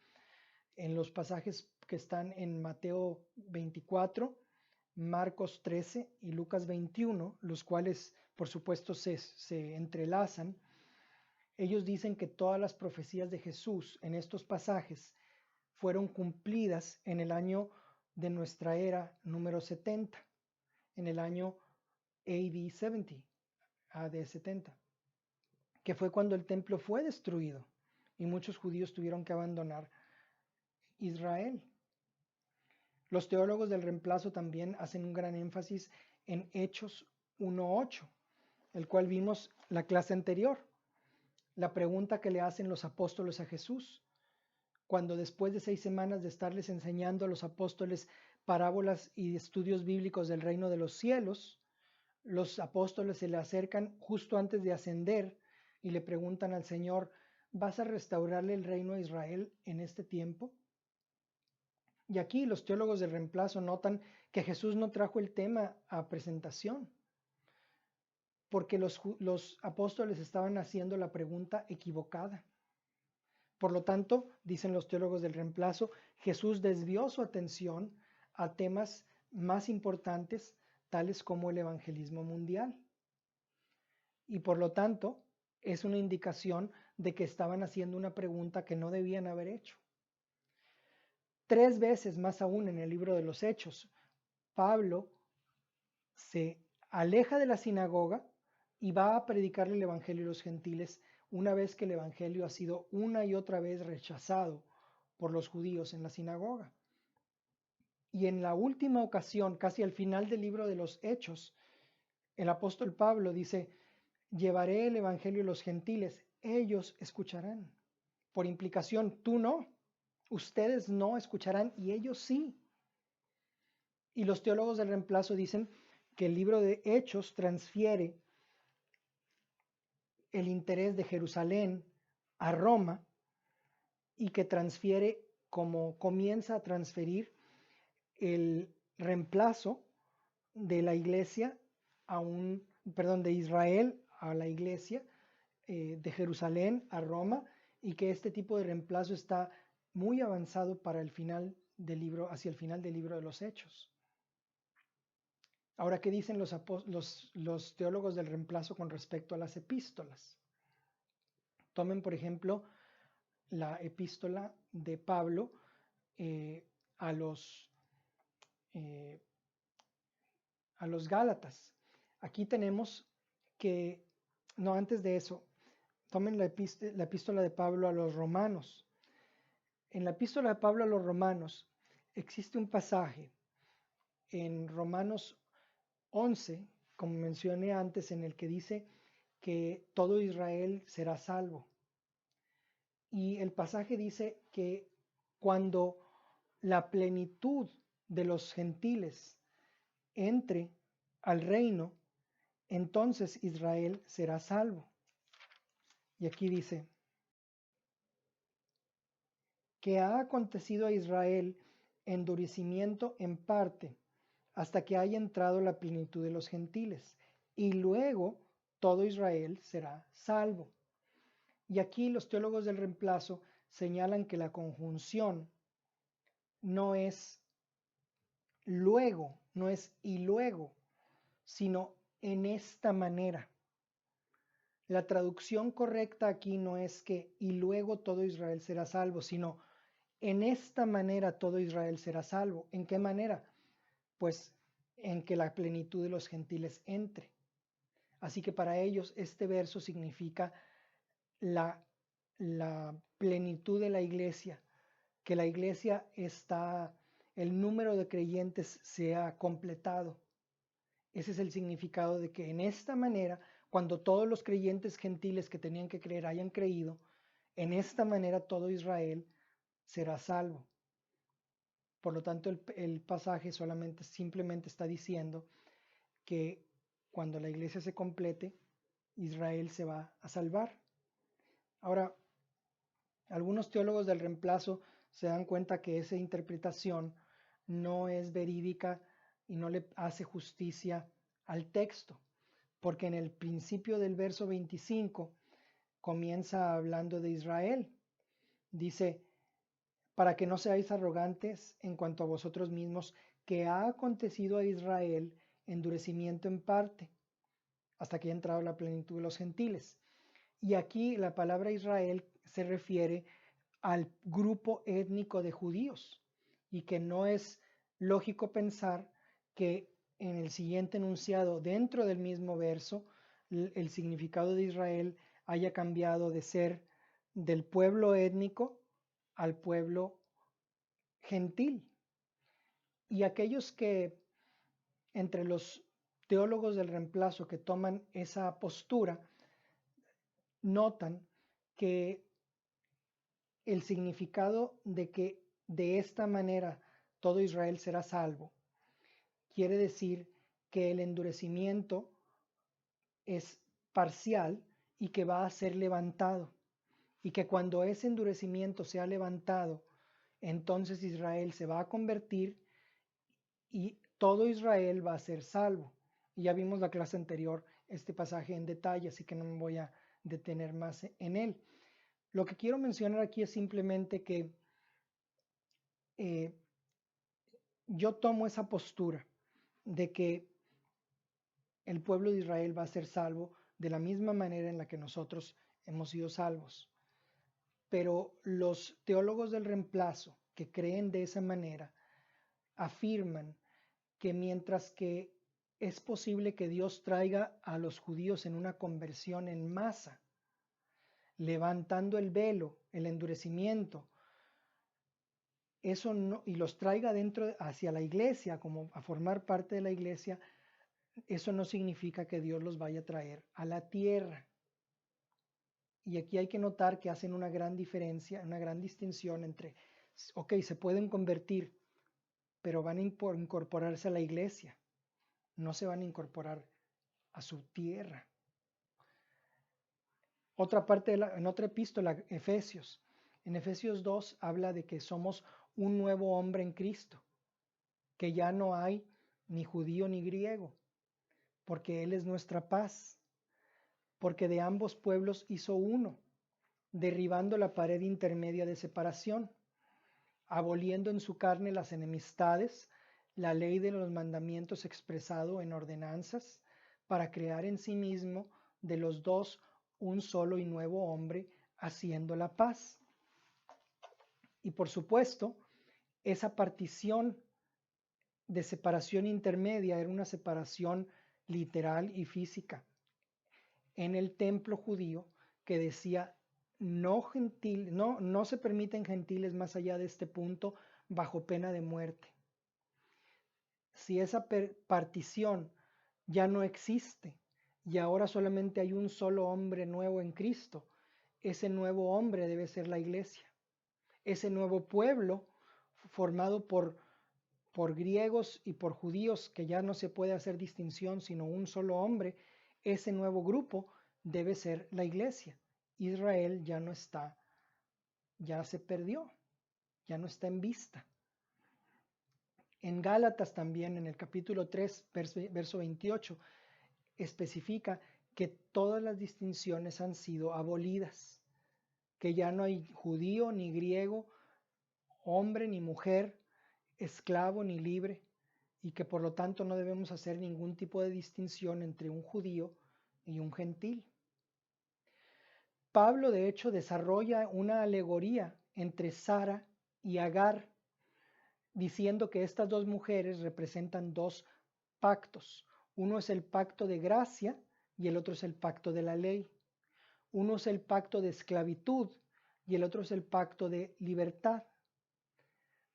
en los pasajes que están en Mateo 24, Marcos 13 y Lucas 21, los cuales por supuesto se entrelazan. Ellos dicen que todas las profecías de Jesús en estos pasajes fueron cumplidas en el año de nuestra era número 70, en el año AD 70, que fue cuando el templo fue destruido y muchos judíos tuvieron que abandonar Israel. Los teólogos del reemplazo también hacen un gran énfasis en Hechos 1:8, el cual vimos la clase anterior. La pregunta que le hacen los apóstoles a Jesús, cuando después de 6 semanas de estarles enseñando a los apóstoles parábolas y estudios bíblicos del reino de los cielos, los apóstoles se le acercan justo antes de ascender y le preguntan al Señor, ¿vas a restaurarle el reino a Israel en este tiempo? Y aquí los teólogos del reemplazo notan que Jesús no trajo el tema a presentación, porque los apóstoles estaban haciendo la pregunta equivocada. Por lo tanto, dicen los teólogos del reemplazo, Jesús desvió su atención a temas más importantes, tales como el evangelismo mundial. Y por lo tanto, es una indicación de que estaban haciendo una pregunta que no debían haber hecho. 3 veces más aún en el libro de los Hechos, Pablo se aleja de la sinagoga y va a predicarle el evangelio a los gentiles una vez que el evangelio ha sido una y otra vez rechazado por los judíos en la sinagoga. Y en la última ocasión, casi al final del libro de los Hechos, el apóstol Pablo dice, llevaré el evangelio a los gentiles, ellos escucharán. Por implicación, tú no, ustedes no escucharán y ellos sí. Y los teólogos del reemplazo dicen que el libro de Hechos transfiere el interés de Jerusalén a Roma y que transfiere, como comienza a transferir el reemplazo de la iglesia de Israel a la iglesia, de Jerusalén a Roma, y que este tipo de reemplazo está muy avanzado para el final del libro, hacia el final del libro de los Hechos. Ahora, ¿qué dicen los teólogos del reemplazo con respecto a las epístolas? Tomen, por ejemplo, la epístola de Pablo a los Gálatas. Aquí tenemos que, no, antes de eso, tomen la epístola de Pablo a los romanos. En la epístola de Pablo a los romanos existe un pasaje en Romanos 11, como mencioné antes, en el que dice que todo Israel será salvo. Y el pasaje dice que cuando la plenitud de los gentiles entre al reino, entonces Israel será salvo. Y aquí dice que ha acontecido a Israel endurecimiento en parte hasta que haya entrado la plenitud de los gentiles, y luego todo Israel será salvo. Y aquí los teólogos del reemplazo señalan que la conjunción no es luego, no es y luego, sino en esta manera. La traducción correcta aquí no es que y luego todo Israel será salvo, sino en esta manera todo Israel será salvo. ¿En qué manera? Pues en que la plenitud de los gentiles entre. Así que para ellos este verso significa la plenitud de la iglesia, que la iglesia el número de creyentes se ha completado. Ese es el significado de que en esta manera, cuando todos los creyentes gentiles que tenían que creer hayan creído, en esta manera todo Israel será salvo. Por lo tanto, el pasaje simplemente está diciendo que cuando la iglesia se complete, Israel se va a salvar. Ahora, algunos teólogos del reemplazo se dan cuenta que esa interpretación no es verídica y no le hace justicia al texto, porque en el principio del verso 25 comienza hablando de Israel. Dice, para que no seáis arrogantes en cuanto a vosotros mismos, que ha acontecido a Israel endurecimiento en parte, hasta que haya entrado la plenitud de los gentiles. Y aquí la palabra Israel se refiere al grupo étnico de judíos, y que no es lógico pensar que en el siguiente enunciado, dentro del mismo verso, el significado de Israel haya cambiado de ser del pueblo étnico al pueblo gentil. Y aquellos que, entre los teólogos del reemplazo que toman esa postura, notan que el significado de que de esta manera todo Israel será salvo quiere decir que el endurecimiento es parcial y que va a ser levantado, y que cuando ese endurecimiento sea levantado, entonces Israel se va a convertir y todo Israel va a ser salvo. Y ya vimos la clase anterior este pasaje en detalle, así que no me voy a detener más en él. Lo que quiero mencionar aquí es simplemente que yo tomo esa postura de que el pueblo de Israel va a ser salvo de la misma manera en la que nosotros hemos sido salvos. Pero los teólogos del reemplazo que creen de esa manera afirman que mientras que es posible que Dios traiga a los judíos en una conversión en masa, levantando el velo, el endurecimiento, eso no, y los traiga dentro hacia la iglesia, como a formar parte de la iglesia, eso no significa que Dios los vaya a traer a la tierra. Y aquí hay que notar que hacen una gran diferencia, una gran distinción entre, ok, se pueden convertir, pero van a incorporarse a la iglesia, no se van a incorporar a su tierra. Otra parte, en otra epístola, Efesios. En Efesios 2 habla de que somos un nuevo hombre en Cristo, que ya no hay ni judío ni griego, porque Él es nuestra paz, porque de ambos pueblos hizo uno, derribando la pared intermedia de separación, aboliendo en su carne las enemistades, la ley de los mandamientos expresado en ordenanzas, para crear en sí mismo de los dos un solo y nuevo hombre, haciendo la paz. Y por supuesto, esa partición de separación intermedia era una separación literal y física en el templo judío, que decía no se permiten gentiles más allá de este punto bajo pena de muerte. Si esa partición ya no existe y ahora solamente hay un solo hombre nuevo en Cristo, ese nuevo hombre debe ser la iglesia. Ese nuevo pueblo formado por griegos y por judíos, que ya no se puede hacer distinción sino un solo hombre, ese nuevo grupo debe ser la iglesia. Israel ya no está, ya se perdió, ya no está en vista. En Gálatas también, en el capítulo 3, verso 28, especifica que todas las distinciones han sido abolidas, que ya no hay judío ni griego, hombre ni mujer, esclavo ni libre, y que por lo tanto no debemos hacer ningún tipo de distinción entre un judío y un gentil. Pablo, de hecho, desarrolla una alegoría entre Sara y Agar, diciendo que estas dos mujeres representan dos pactos. Uno es el pacto de gracia y el otro es el pacto de la ley. Uno es el pacto de esclavitud y el otro es el pacto de libertad.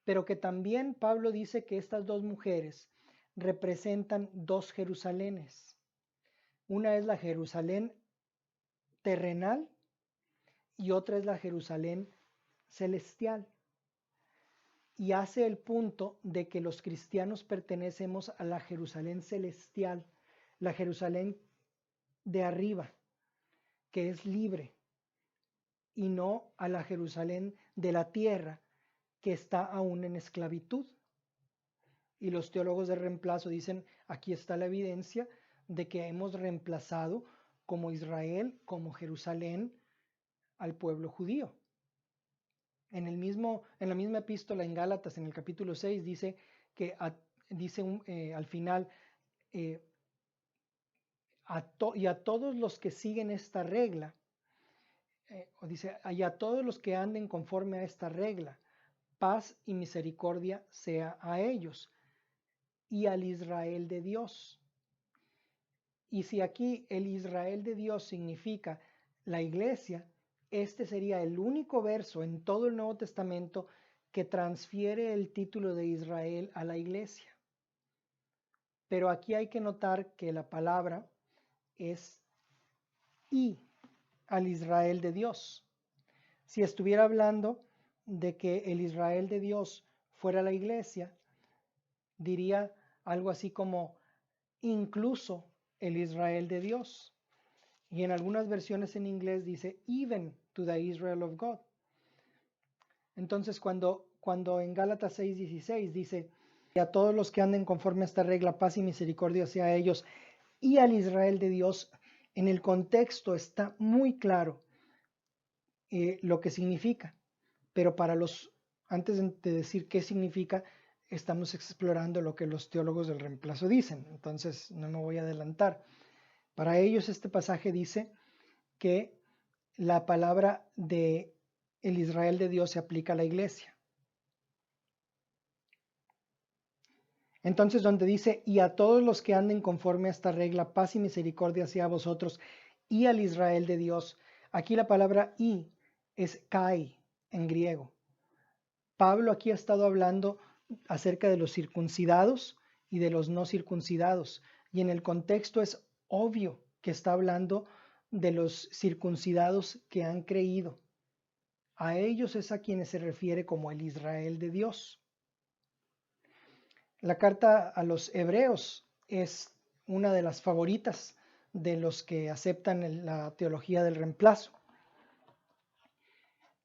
Pero que también Pablo dice que estas dos mujeres representan dos Jerusalenes. Una es la Jerusalén terrenal y otra es la Jerusalén celestial. Y hace el punto de que los cristianos pertenecemos a la Jerusalén celestial, la Jerusalén de arriba, que es libre, y no a la Jerusalén de la tierra, que está aún en esclavitud. Y los teólogos de reemplazo dicen, aquí está la evidencia de que hemos reemplazado como Israel, como Jerusalén, al pueblo judío. En la misma epístola en Gálatas, en el capítulo 6, dice que al final, y a todos los que siguen esta regla, dice, y a todos los que anden conforme a esta regla, paz y misericordia sea a ellos y al Israel de Dios. Y si aquí el Israel de Dios significa la iglesia, este sería el único verso en todo el Nuevo Testamento que transfiere el título de Israel a la iglesia. Pero aquí hay que notar que la palabra es y al Israel de Dios. Si estuviera hablando de que el Israel de Dios fuera la iglesia, diría algo así como incluso el Israel de Dios. Y en algunas versiones en inglés dice even to the Israel of God. Entonces cuando en Gálatas 6:16 dice que a todos los que anden conforme a esta regla, paz y misericordia sea a ellos y al Israel de Dios, en el contexto está muy claro lo que significa. Pero antes de decir qué significa, estamos explorando lo que los teólogos del reemplazo dicen. Entonces no me voy a adelantar. Para ellos este pasaje dice que la palabra de el Israel de Dios se aplica a la iglesia. Entonces donde dice, y a todos los que anden conforme a esta regla, paz y misericordia sea a vosotros y al Israel de Dios. Aquí la palabra y es kai en griego. Pablo aquí ha estado hablando acerca de los circuncidados y de los no circuncidados. Y en el contexto es obvio que está hablando de los circuncidados que han creído. A ellos es a quienes se refiere como el Israel de Dios. La carta a los hebreos es una de las favoritas de los que aceptan la teología del reemplazo.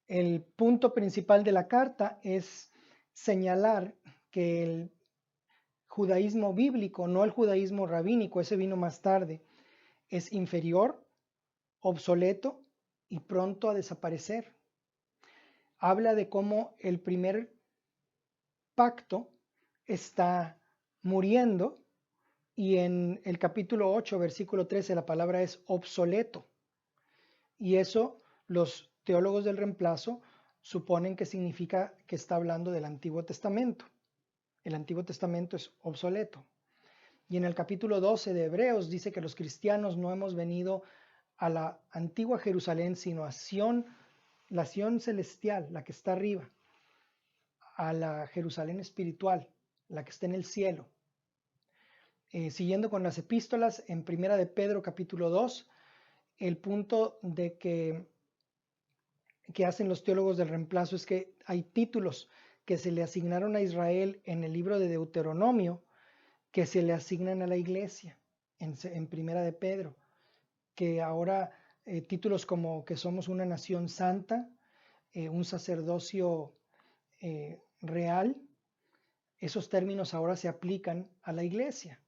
El punto principal de la carta es señalar que el judaísmo bíblico, no el judaísmo rabínico, ese vino más tarde, es inferior, obsoleto y pronto a desaparecer. Habla de cómo el primer pacto está muriendo y en el capítulo 8, versículo 13, la palabra es obsoleto. Y eso los teólogos del reemplazo suponen que significa que está hablando del Antiguo Testamento. El Antiguo Testamento es obsoleto. Y en el capítulo 12 de Hebreos dice que los cristianos no hemos venido a la antigua Jerusalén, sino a Sión, la Sión celestial, la que está arriba, a la Jerusalén espiritual, la que está en el cielo. Siguiendo con las epístolas, en Primera de Pedro capítulo 2, el punto de que hacen los teólogos del reemplazo es que hay títulos que se le asignaron a Israel en el libro de Deuteronomio que se le asignan a la iglesia en Primera de Pedro, que ahora títulos como que somos una nación santa, un sacerdocio real, esos términos ahora se aplican a la iglesia,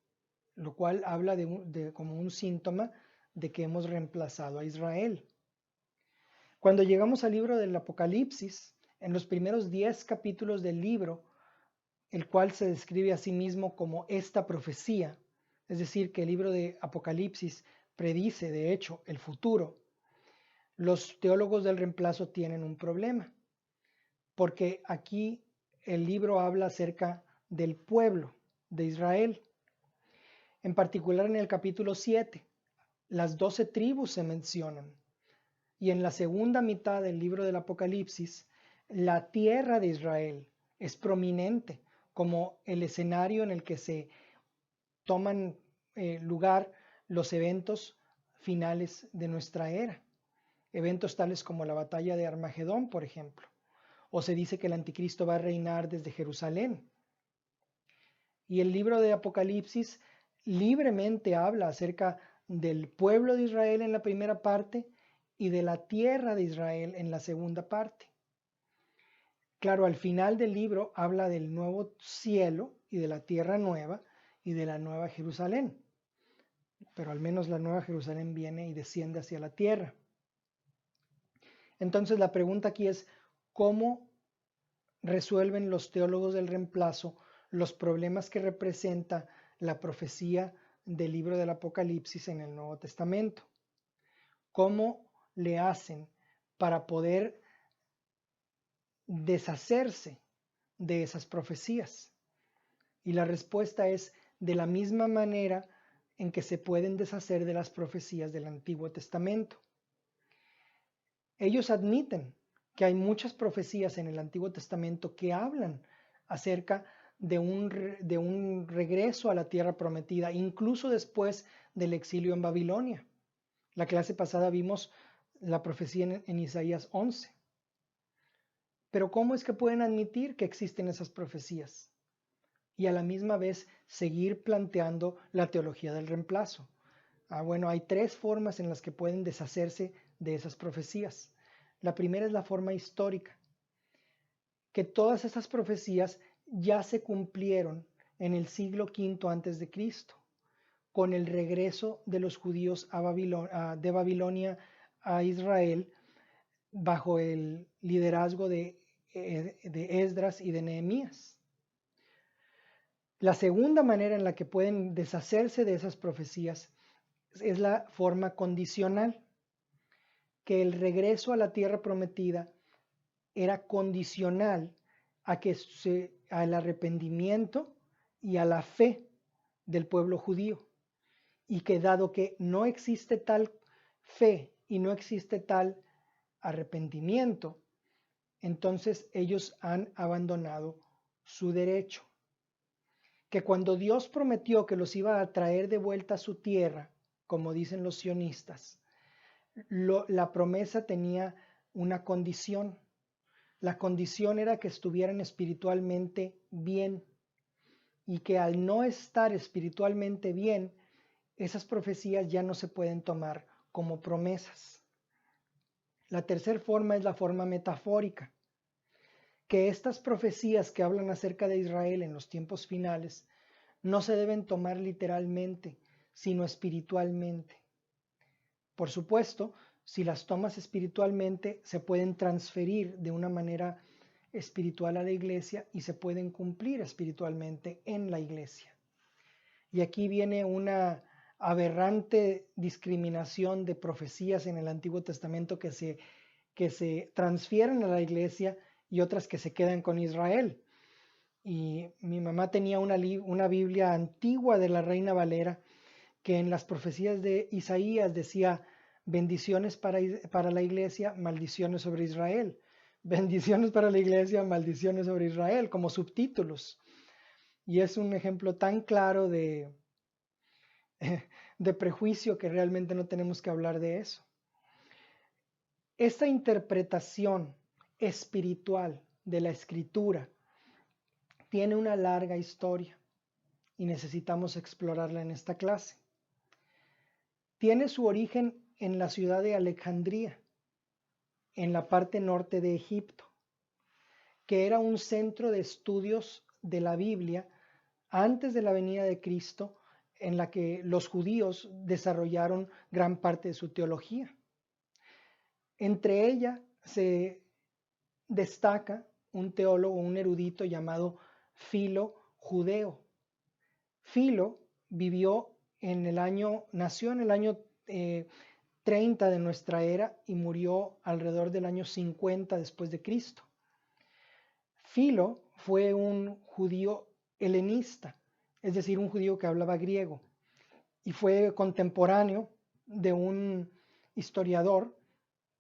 lo cual habla como un síntoma de que hemos reemplazado a Israel. Cuando llegamos al libro del Apocalipsis, en los primeros 10 capítulos del libro, el cual se describe a sí mismo como esta profecía, es decir, que el libro de Apocalipsis predice, de hecho, el futuro, los teólogos del reemplazo tienen un problema, porque aquí el libro habla acerca del pueblo de Israel. En particular en el capítulo 7, las 12 tribus se mencionan. Y en la segunda mitad del libro del Apocalipsis, la tierra de Israel es prominente como el escenario en el que se toman lugar los eventos finales de nuestra era. Eventos tales como la batalla de Armagedón, por ejemplo. O se dice que el anticristo va a reinar desde Jerusalén. Y el libro de Apocalipsis libremente habla acerca del pueblo de Israel en la primera parte y de la tierra de Israel en la segunda parte. Claro, al final del libro habla del nuevo cielo y de la tierra nueva y de la nueva Jerusalén. Pero al menos la nueva Jerusalén viene y desciende hacia la tierra. Entonces la pregunta aquí es, cómo resuelven los teólogos del reemplazo los problemas que representa la profecía del libro del Apocalipsis en el Nuevo Testamento. ¿Cómo le hacen para poder deshacerse de esas profecías? Y la respuesta es de la misma manera en que se pueden deshacer de las profecías del Antiguo Testamento. Ellos admiten que hay muchas profecías en el Antiguo Testamento que hablan acerca de un regreso a la tierra prometida, incluso después del exilio en Babilonia. La clase pasada vimos la profecía en Isaías 11. Pero ¿cómo es que pueden admitir que existen esas profecías y a la misma vez seguir planteando la teología del reemplazo? Bueno, hay tres formas en las que pueden deshacerse de esas profecías. La primera es la forma histórica, que todas esas profecías ya se cumplieron en el siglo V antes de Cristo, con el regreso de los judíos de Babilonia a Israel bajo el liderazgo de Esdras y de Nehemías. La segunda manera en la que pueden deshacerse de esas profecías es la forma condicional, que el regreso a la tierra prometida era condicional al arrepentimiento y a la fe del pueblo judío, y que dado que no existe tal fe y no existe tal arrepentimiento, entonces ellos han abandonado su derecho. Que cuando Dios prometió que los iba a traer de vuelta a su tierra, como dicen los sionistas, la promesa tenía una condición. La condición era que estuvieran espiritualmente bien, y que al no estar espiritualmente bien, esas profecías ya no se pueden tomar como promesas. La tercera forma es la forma metafórica, que estas profecías que hablan acerca de Israel en los tiempos finales no se deben tomar literalmente, sino espiritualmente. Por supuesto, si las tomas espiritualmente, se pueden transferir de una manera espiritual a la iglesia y se pueden cumplir espiritualmente en la iglesia. Y aquí viene una aberrante discriminación de profecías en el Antiguo Testamento que se transfieren a la iglesia y otras que se quedan con Israel. Y mi mamá tenía una Biblia antigua de la Reina Valera que en las profecías de Isaías decía: bendiciones para la iglesia, maldiciones sobre Israel. Bendiciones para la iglesia, maldiciones sobre Israel, como subtítulos. Y es un ejemplo tan claro de prejuicio que realmente no tenemos que hablar de eso. Esta interpretación espiritual de la Escritura tiene una larga historia y necesitamos explorarla en esta clase. Tiene su origen en la ciudad de Alejandría, en la parte norte de Egipto, que era un centro de estudios de la Biblia antes de la venida de Cristo, en la que los judíos desarrollaron gran parte de su teología. Entre ella se destaca un teólogo, un erudito llamado Filo Judeo. Filo nació en el año 30 de nuestra era y murió alrededor del año 50 después de Cristo. Filo fue un judío helenista, es decir, un judío que hablaba griego, y fue contemporáneo de un historiador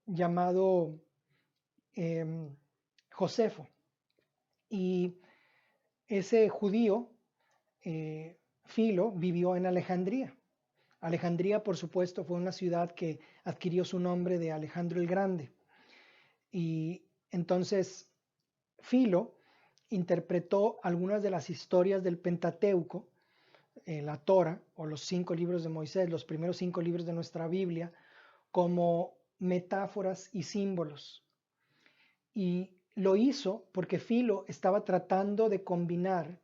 llamado Josefo. Y ese judío, Filo, vivió en Alejandría. Alejandría, por supuesto, fue una ciudad que adquirió su nombre de Alejandro el Grande. Y entonces Filo interpretó algunas de las historias del Pentateuco, la Torá, o los 5 libros de Moisés, los primeros 5 libros de nuestra Biblia, como metáforas y símbolos. Y lo hizo porque Filo estaba tratando de combinar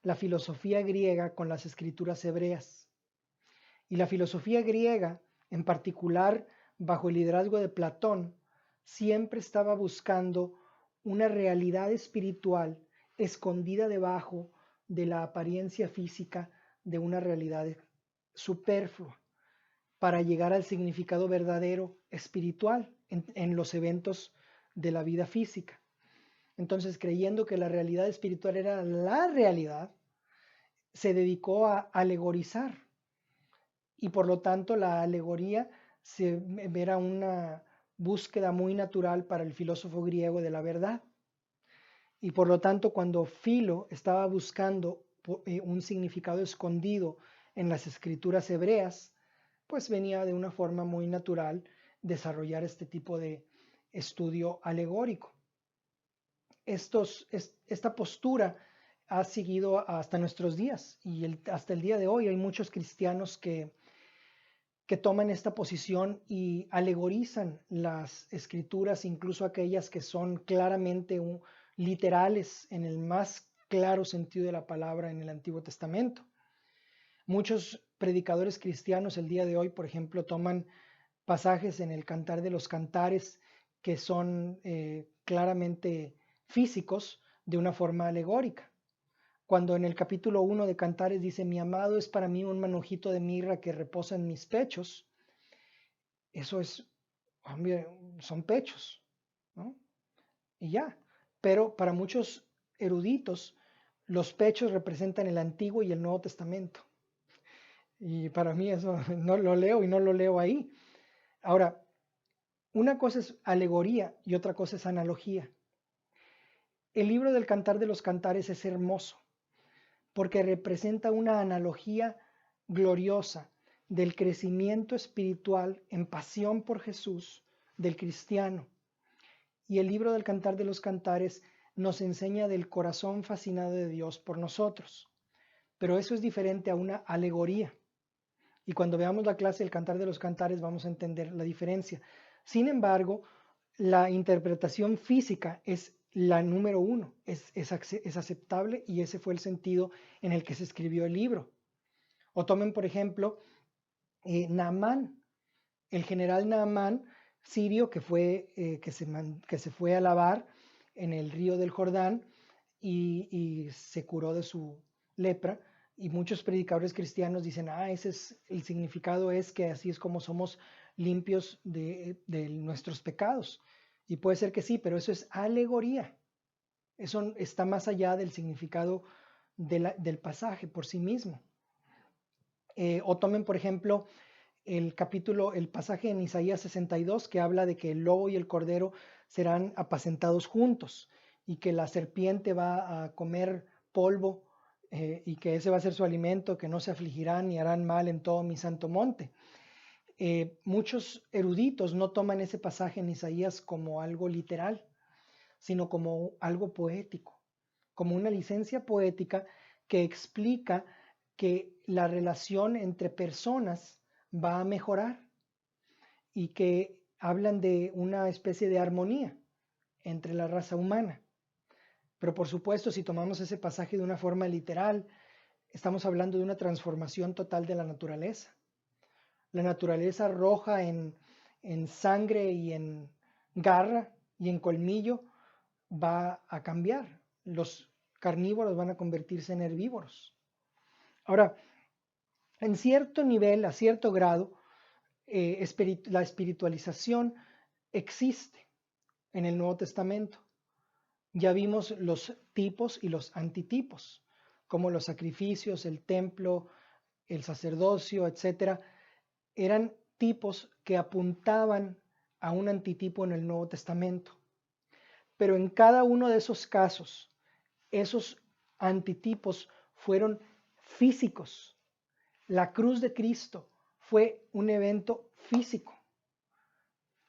la filosofía griega con las escrituras hebreas. Y la filosofía griega, en particular bajo el liderazgo de Platón, siempre estaba buscando una realidad espiritual escondida debajo de la apariencia física de una realidad superflua, para llegar al significado verdadero espiritual en los eventos de la vida física. Entonces, creyendo que la realidad espiritual era la realidad, se dedicó a alegorizar, y por lo tanto la alegoría era una búsqueda muy natural para el filósofo griego de la verdad. Y por lo tanto, cuando Filo estaba buscando un significado escondido en las escrituras hebreas, pues venía de una forma muy natural desarrollar este tipo de estudio alegórico. Esta postura ha seguido hasta nuestros días, y hasta el día de hoy hay muchos cristianos que toman esta posición y alegorizan las escrituras, incluso aquellas que son claramente literales en el más claro sentido de la palabra en el Antiguo Testamento. Muchos predicadores cristianos el día de hoy, por ejemplo, toman pasajes en el Cantar de los Cantares que son claramente físicos de una forma alegórica. Cuando en el capítulo 1 de Cantares dice: mi amado es para mí un manojito de mirra que reposa en mis pechos, eso son pechos, ¿no? Y ya. Pero para muchos eruditos, los pechos representan el Antiguo y el Nuevo Testamento. Y para mí eso no lo leo, y no lo leo ahí. Ahora, una cosa es alegoría y otra cosa es analogía. El libro del Cantar de los Cantares es hermoso porque representa una analogía gloriosa del crecimiento espiritual en pasión por Jesús del cristiano. Y el libro del Cantar de los Cantares nos enseña del corazón fascinado de Dios por nosotros. Pero eso es diferente a una alegoría. Y cuando veamos la clase del Cantar de los Cantares vamos a entender la diferencia. Sin embargo, la interpretación física es la número uno, es aceptable, y ese fue el sentido en el que se escribió el libro. O tomen, por ejemplo, Naamán, el general Naamán sirio que se fue a lavar en el río del Jordán y se curó de su lepra. Y muchos predicadores cristianos dicen: ese es el significado, es que así es como somos limpios de nuestros pecados. Y puede ser que sí, pero eso es alegoría. Eso está más allá del significado del pasaje por sí mismo. O tomen, por ejemplo, el pasaje en Isaías 62 que habla de que el lobo y el cordero serán apacentados juntos, y que la serpiente va a comer polvo, y que ese va a ser su alimento, que no se afligirán ni harán mal en todo mi santo monte. Muchos eruditos no toman ese pasaje en Isaías como algo literal, sino como algo poético, como una licencia poética que explica que la relación entre personas va a mejorar, y que hablan de una especie de armonía entre la raza humana. Pero por supuesto, si tomamos ese pasaje de una forma literal, estamos hablando de una transformación total de la naturaleza. La naturaleza roja en sangre y en garra y en colmillo va a cambiar. Los carnívoros van a convertirse en herbívoros. Ahora, en cierto nivel, a cierto grado, la espiritualización existe en el Nuevo Testamento. Ya vimos los tipos y los antitipos, como los sacrificios, el templo, el sacerdocio, etc. Eran tipos que apuntaban a un antitipo en el Nuevo Testamento. Pero en cada uno de esos casos, esos antitipos fueron físicos. La cruz de Cristo fue un evento físico.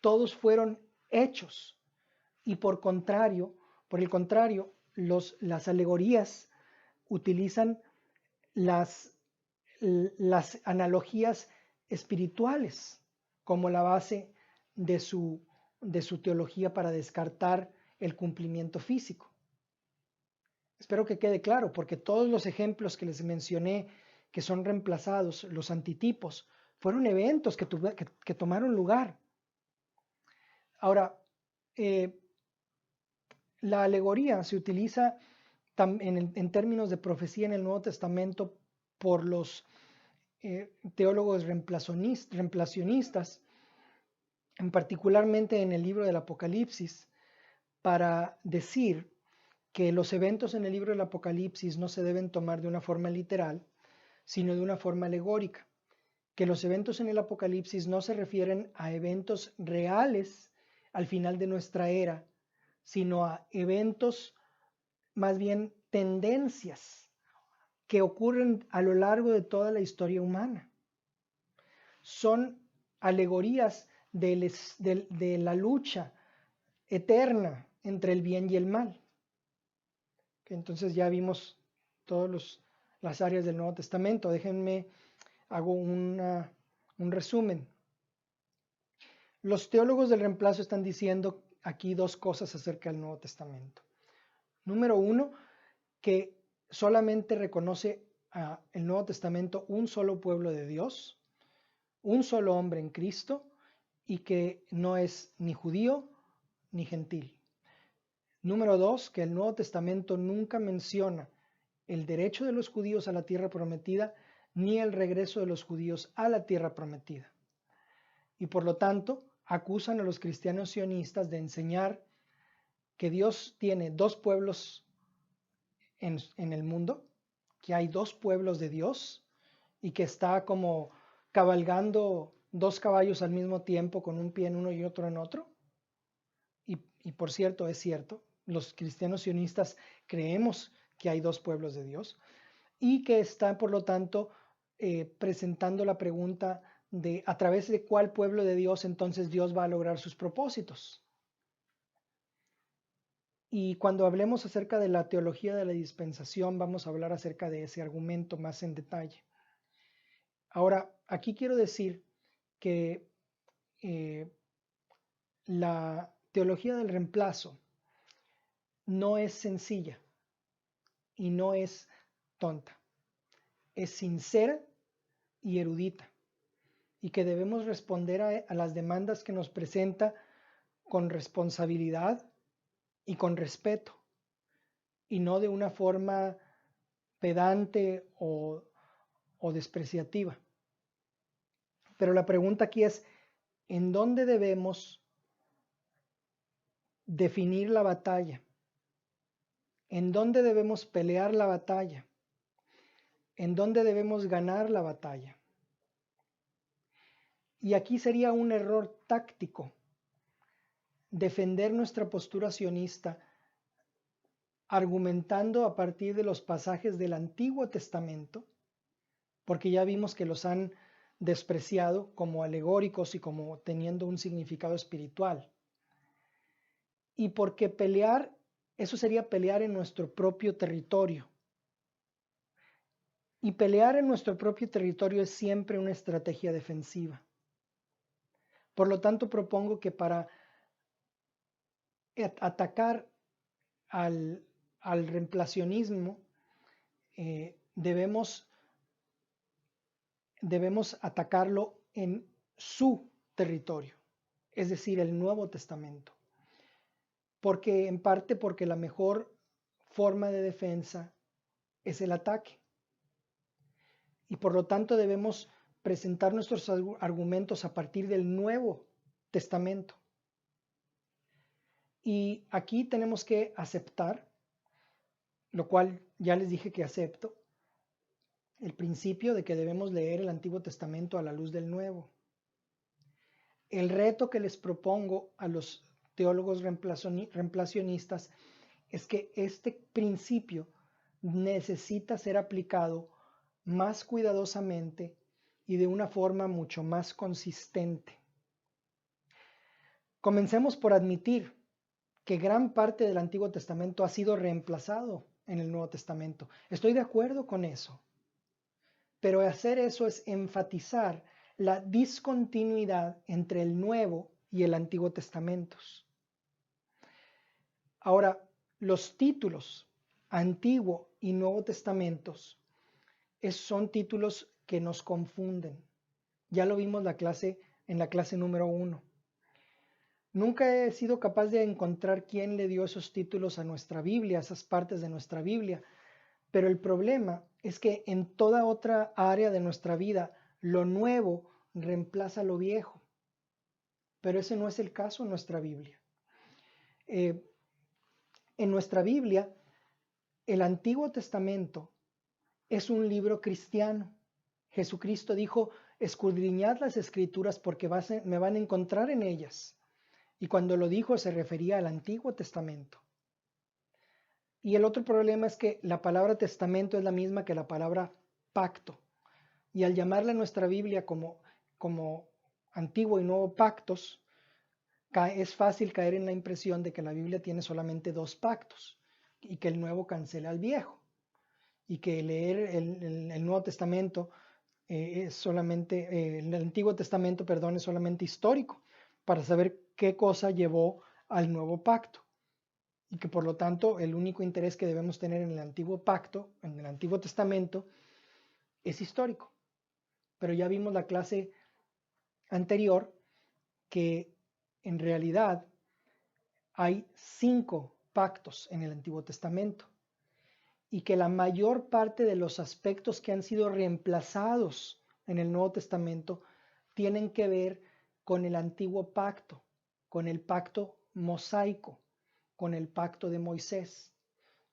Todos fueron hechos. Y por el contrario, las alegorías utilizan las analogías espirituales como la base de su teología para descartar el cumplimiento físico. Espero que quede claro, porque todos los ejemplos que les mencioné que son reemplazados, los antitipos, fueron eventos que tomaron lugar. Ahora, La alegoría se utiliza en términos de profecía en el Nuevo Testamento por los teólogos reemplacionistas, particularmente en el libro del Apocalipsis, para decir que los eventos en el libro del Apocalipsis no se deben tomar de una forma literal, sino de una forma alegórica, que los eventos en el Apocalipsis no se refieren a eventos reales al final de nuestra era, sino a eventos, más bien tendencias, que ocurren a lo largo de toda la historia humana. Son alegorías de la lucha eterna entre el bien y el mal. Entonces ya vimos todas las áreas del Nuevo Testamento. Déjenme, hago un resumen. Los teólogos del reemplazo están diciendo aquí dos cosas acerca del Nuevo Testamento. Número uno, que solamente reconoce el Nuevo Testamento un solo pueblo de Dios, un solo hombre en Cristo, y que no es ni judío ni gentil. Número dos, que el Nuevo Testamento nunca menciona el derecho de los judíos a la tierra prometida, ni el regreso de los judíos a la tierra prometida. Y por lo tanto, acusan a los cristianos sionistas de enseñar que Dios tiene dos pueblos en el mundo, que hay dos pueblos de Dios y que está como cabalgando dos caballos al mismo tiempo con un pie en uno y otro en otro. Y por cierto, es cierto, los cristianos sionistas creemos que hay dos pueblos de Dios y que está, por lo tanto, presentando la pregunta de a través de cuál pueblo de Dios entonces Dios va a lograr sus propósitos. Y cuando hablemos acerca de la teología de la dispensación, vamos a hablar acerca de ese argumento más en detalle. Ahora, aquí quiero decir que la teología del reemplazo no es sencilla y no es tonta. Es sincera y erudita, y que debemos responder a las demandas que nos presenta con responsabilidad y con respeto, y no de una forma pedante o despreciativa. Pero la pregunta aquí es, ¿en dónde debemos definir la batalla? ¿En dónde debemos pelear la batalla? ¿En dónde debemos ganar la batalla? Y aquí sería un error táctico defender nuestra postura sionista argumentando a partir de los pasajes del Antiguo Testamento, porque ya vimos que los han despreciado como alegóricos y como teniendo un significado espiritual. Y porque pelear, eso sería pelear en nuestro propio territorio. Y pelear en nuestro propio territorio es siempre una estrategia defensiva. Por lo tanto, propongo que para atacar al reemplacionismo, debemos atacarlo en su territorio, es decir, el Nuevo Testamento. En parte porque la mejor forma de defensa es el ataque. Y por lo tanto debemos presentar nuestros argumentos a partir del Nuevo Testamento. Y aquí tenemos que aceptar, lo cual ya les dije que acepto, el principio de que debemos leer el Antiguo Testamento a la luz del Nuevo. El reto que les propongo a los teólogos reemplacionistas es que este principio necesita ser aplicado más cuidadosamente y de una forma mucho más consistente. Comencemos por admitir que gran parte del Antiguo Testamento ha sido reemplazado en el Nuevo Testamento. Estoy de acuerdo con eso. Pero hacer eso es enfatizar la discontinuidad entre el Nuevo y el Antiguo Testamentos. Ahora, los títulos Antiguo y Nuevo Testamentos son títulos que nos confunden. Ya lo vimos en la clase número 1. Nunca he sido capaz de encontrar quién le dio esos títulos a nuestra Biblia, esas partes de nuestra Biblia, pero el problema es que en toda otra área de nuestra vida, lo nuevo reemplaza lo viejo, pero ese no es el caso en nuestra Biblia. En nuestra Biblia, el Antiguo Testamento es un libro cristiano. Jesucristo dijo, escudriñad las Escrituras porque me van a encontrar en ellas. Y cuando lo dijo se refería al Antiguo Testamento. Y el otro problema es que la palabra testamento es la misma que la palabra pacto. Y al llamarle a nuestra Biblia como Antiguo y Nuevo Pactos, es fácil caer en la impresión de que la Biblia tiene solamente 2 pactos y que el Nuevo cancela al Viejo. Y que leer el Nuevo Testamento es solamente, el Antiguo Testamento, perdón, es solamente histórico para saber qué cosa llevó al Nuevo Pacto. Y que por lo tanto el único interés que debemos tener en el Antiguo Pacto, en el Antiguo Testamento, es histórico. Pero ya vimos la clase anterior que en realidad hay 5 pactos en el Antiguo Testamento y que la mayor parte de los aspectos que han sido reemplazados en el Nuevo Testamento tienen que ver con el Antiguo Pacto, con el pacto mosaico, con el pacto de Moisés.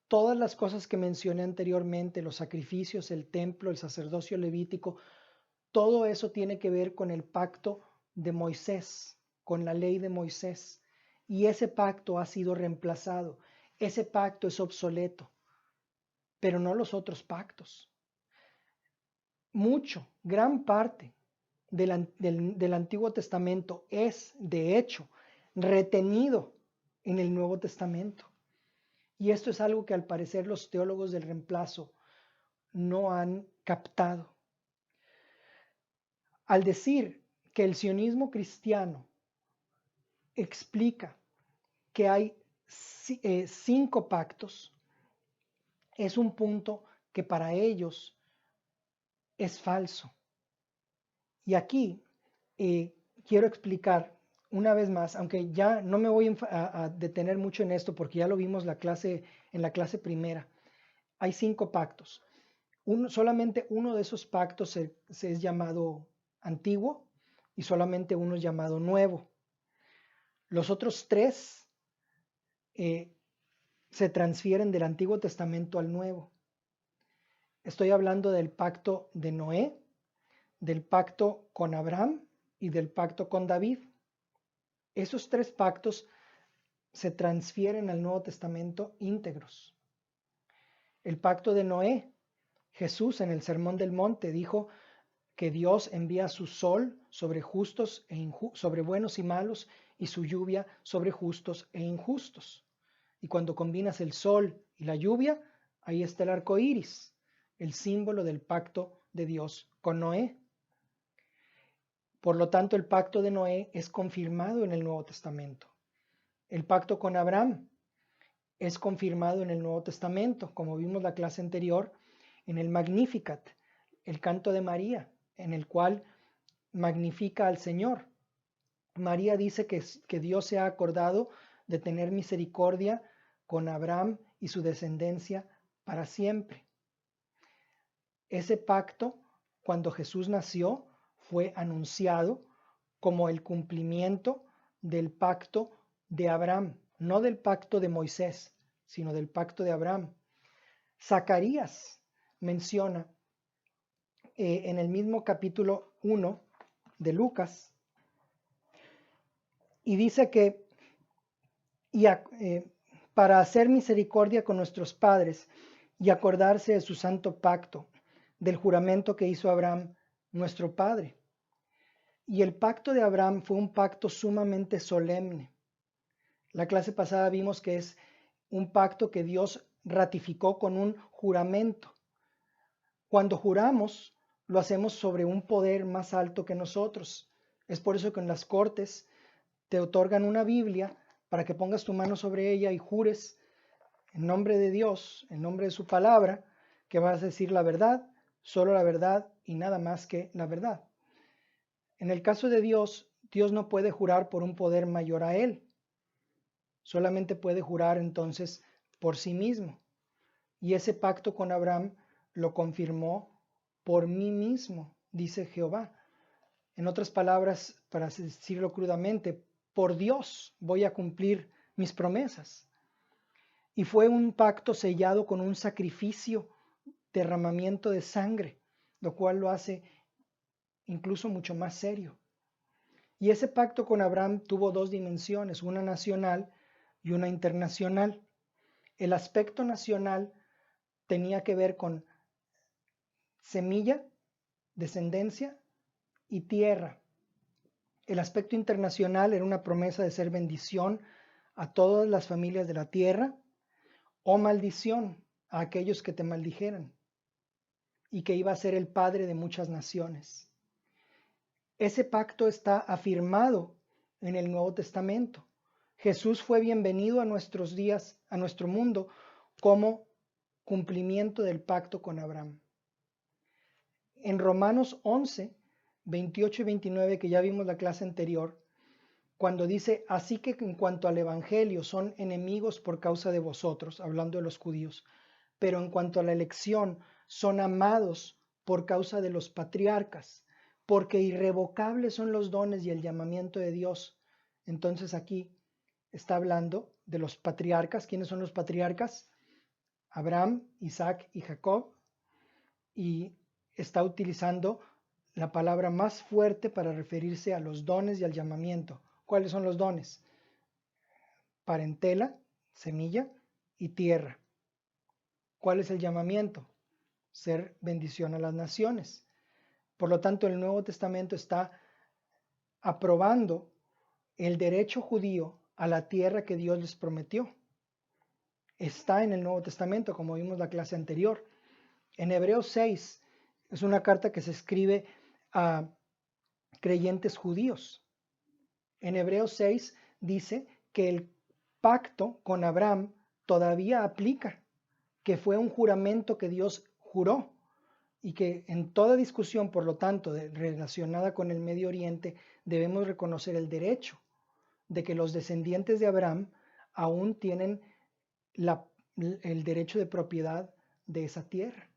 Todas las cosas que mencioné anteriormente, los sacrificios, el templo, el sacerdocio levítico, todo eso tiene que ver con el pacto de Moisés, con la ley de Moisés. Y ese pacto ha sido reemplazado. Ese pacto es obsoleto, pero no los otros pactos. Gran parte del Antiguo Testamento es, de hecho, retenido en el Nuevo Testamento. Y esto es algo que al parecer los teólogos del reemplazo no han captado. Al decir que el sionismo cristiano explica que hay 5 pactos, es un punto que para ellos es falso. Y aquí quiero explicar una vez más, aunque ya no me voy a detener mucho en esto porque ya lo vimos en la clase primera. Hay 5 pactos. Solamente uno de esos pactos es llamado antiguo y solamente uno es llamado nuevo. Los otros 3 se transfieren del Antiguo Testamento al Nuevo. Estoy hablando del pacto de Noé, del pacto con Abraham y del pacto con David. Esos 3 pactos se transfieren al Nuevo Testamento íntegros. El pacto de Noé, Jesús en el Sermón del Monte dijo que Dios envía su sol sobre justos sobre buenos y malos y su lluvia sobre justos e injustos. Y cuando combinas el sol y la lluvia, ahí está el arco iris, el símbolo del pacto de Dios con Noé. Por lo tanto, el pacto de Noé es confirmado en el Nuevo Testamento. El pacto con Abraham es confirmado en el Nuevo Testamento, como vimos la clase anterior, en el Magnificat, el canto de María, en el cual magnifica al Señor. María dice que Dios se ha acordado de tener misericordia con Abraham y su descendencia para siempre. Ese pacto, cuando Jesús nació, fue anunciado como el cumplimiento del pacto de Abraham, no del pacto de Moisés, sino del pacto de Abraham. Zacarías menciona en el mismo capítulo 1 de Lucas y dice que para hacer misericordia con nuestros padres y acordarse de su santo pacto, del juramento que hizo Abraham, nuestro padre. Y el pacto de Abraham fue un pacto sumamente solemne. La clase pasada vimos que es un pacto que Dios ratificó con un juramento. Cuando juramos, lo hacemos sobre un poder más alto que nosotros. Es por eso que en las cortes te otorgan una Biblia para que pongas tu mano sobre ella y jures en nombre de Dios, en nombre de su palabra, que vas a decir la verdad, solo la verdad y nada más que la verdad. En el caso de Dios, Dios no puede jurar por un poder mayor a él. Solamente puede jurar entonces por sí mismo. Y ese pacto con Abraham lo confirmó por mí mismo, dice Jehová. En otras palabras, para decirlo crudamente, por Dios voy a cumplir mis promesas. Y fue un pacto sellado con un sacrificio, derramamiento de sangre, lo cual lo hace incluso mucho más serio. Y ese pacto con Abraham tuvo dos dimensiones, una nacional y una internacional. El aspecto nacional tenía que ver con semilla, descendencia y tierra. El aspecto internacional era una promesa de ser bendición a todas las familias de la tierra o maldición a aquellos que te maldijeran, y que iba a ser el padre de muchas naciones. Ese pacto está afirmado en el Nuevo Testamento. Jesús fue bienvenido a nuestros días, a nuestro mundo, como cumplimiento del pacto con Abraham. En Romanos 11, 28 y 29, que ya vimos la clase anterior, cuando dice, así que en cuanto al Evangelio son enemigos por causa de vosotros, hablando de los judíos, pero en cuanto a la elección son amados por causa de los patriarcas, porque irrevocables son los dones y el llamamiento de Dios. Entonces aquí está hablando de los patriarcas. ¿Quiénes son los patriarcas? Abraham, Isaac y Jacob. Y está utilizando la palabra más fuerte para referirse a los dones y al llamamiento. ¿Cuáles son los dones? Parentela, semilla y tierra. ¿Cuál es el llamamiento? Ser bendición a las naciones. Por lo tanto, el Nuevo Testamento está aprobando el derecho judío a la tierra que Dios les prometió. Está en el Nuevo Testamento, como vimos la clase anterior. En Hebreos 6 es una carta que se escribe a creyentes judíos. En Hebreos 6 dice que el pacto con Abraham todavía aplica, que fue un juramento que Dios juró, y que en toda discusión, por lo tanto, relacionada con el Medio Oriente, debemos reconocer el derecho de que los descendientes de Abraham aún tienen el derecho de propiedad de esa tierra.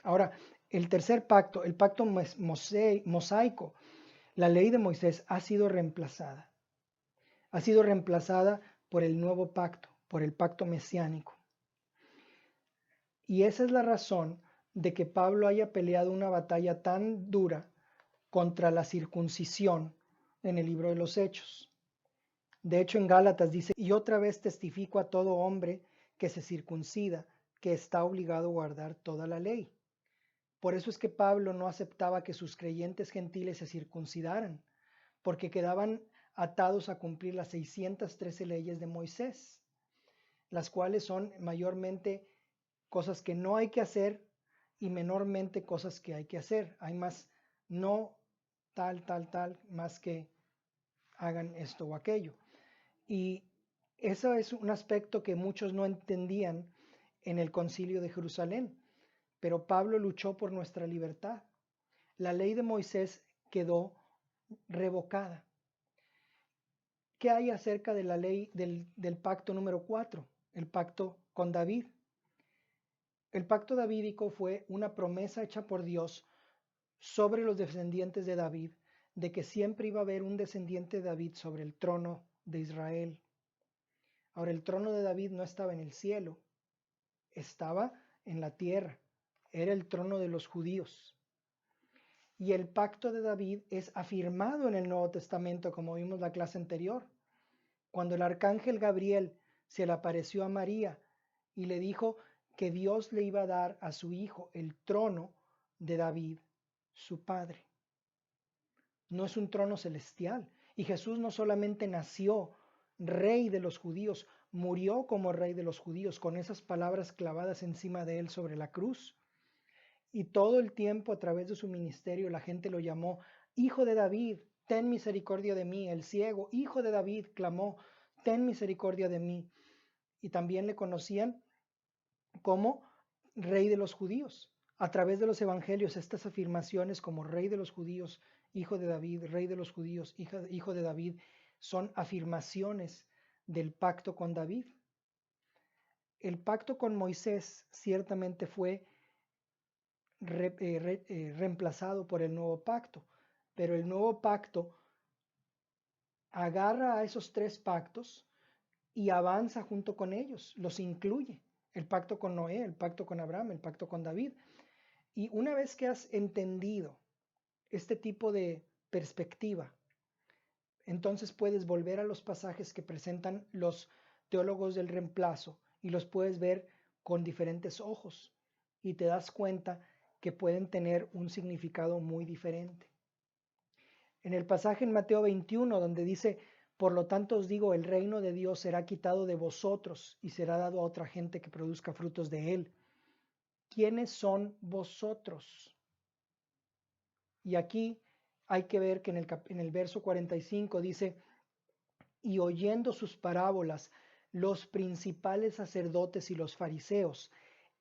Ahora, el tercer pacto, el pacto mosaico, la ley de Moisés ha sido reemplazada. Ha sido reemplazada por el nuevo pacto, por el pacto mesiánico. Y esa es la razón de que Pablo haya peleado una batalla tan dura contra la circuncisión en el libro de los Hechos. De hecho, en Gálatas dice, y otra vez testifico a todo hombre que se circuncida, que está obligado a guardar toda la ley. Por eso es que Pablo no aceptaba que sus creyentes gentiles se circuncidaran, porque quedaban atados a cumplir las 613 leyes de Moisés, las cuales son mayormente cosas que no hay que hacer y menormente cosas que hay que hacer. Hay más no tal, más que hagan esto o aquello. Y eso es un aspecto que muchos no entendían en el Concilio de Jerusalén, pero Pablo luchó por nuestra libertad. La ley de Moisés quedó revocada. ¿Qué hay acerca de la ley del pacto número 4? El pacto con David. El pacto davídico fue una promesa hecha por Dios sobre los descendientes de David, de que siempre iba a haber un descendiente de David sobre el trono de Israel. Ahora, el trono de David no estaba en el cielo, estaba en la tierra, era el trono de los judíos. Y el pacto de David es afirmado en el Nuevo Testamento, como vimos la clase anterior, cuando el arcángel Gabriel se le apareció a María y le dijo que Dios le iba a dar a su hijo el trono de David, su padre. No es un trono celestial. Y Jesús no solamente nació rey de los judíos, murió como rey de los judíos, con esas palabras clavadas encima de él sobre la cruz. Y todo el tiempo a través de su ministerio la gente lo llamó Hijo de David, ten misericordia de mí. El ciego, Hijo de David, clamó, ten misericordia de mí. Y también le conocían como Rey de los judíos. A través de los evangelios, estas afirmaciones como Rey de los judíos hijo de David, rey de los judíos, hijo de David, son afirmaciones del pacto con David. El pacto con Moisés ciertamente fue reemplazado por el nuevo pacto, pero el nuevo pacto agarra a esos 3 pactos y avanza junto con ellos, los incluye. El pacto con Noé, el pacto con Abraham, el pacto con David. Y una vez que has entendido este tipo de perspectiva, entonces puedes volver a los pasajes que presentan los teólogos del reemplazo y los puedes ver con diferentes ojos y te das cuenta que pueden tener un significado muy diferente. En el pasaje en Mateo 21, donde dice, por lo tanto os digo, el reino de Dios será quitado de vosotros y será dado a otra gente que produzca frutos de él. ¿Quiénes son vosotros? Y aquí hay que ver que en el verso 45 dice, y oyendo sus parábolas, los principales sacerdotes y los fariseos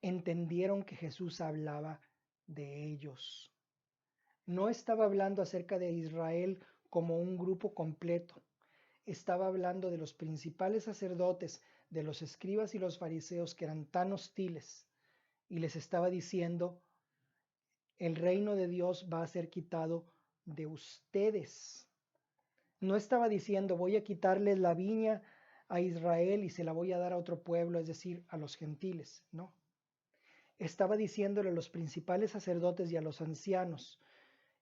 entendieron que Jesús hablaba de ellos. No estaba hablando acerca de Israel como un grupo completo. Estaba hablando de los principales sacerdotes, de los escribas y los fariseos que eran tan hostiles. Y les estaba diciendo, el reino de Dios va a ser quitado de ustedes. No estaba diciendo, voy a quitarles la viña a Israel y se la voy a dar a otro pueblo, es decir, a los gentiles. No. Estaba diciéndole a los principales sacerdotes y a los ancianos,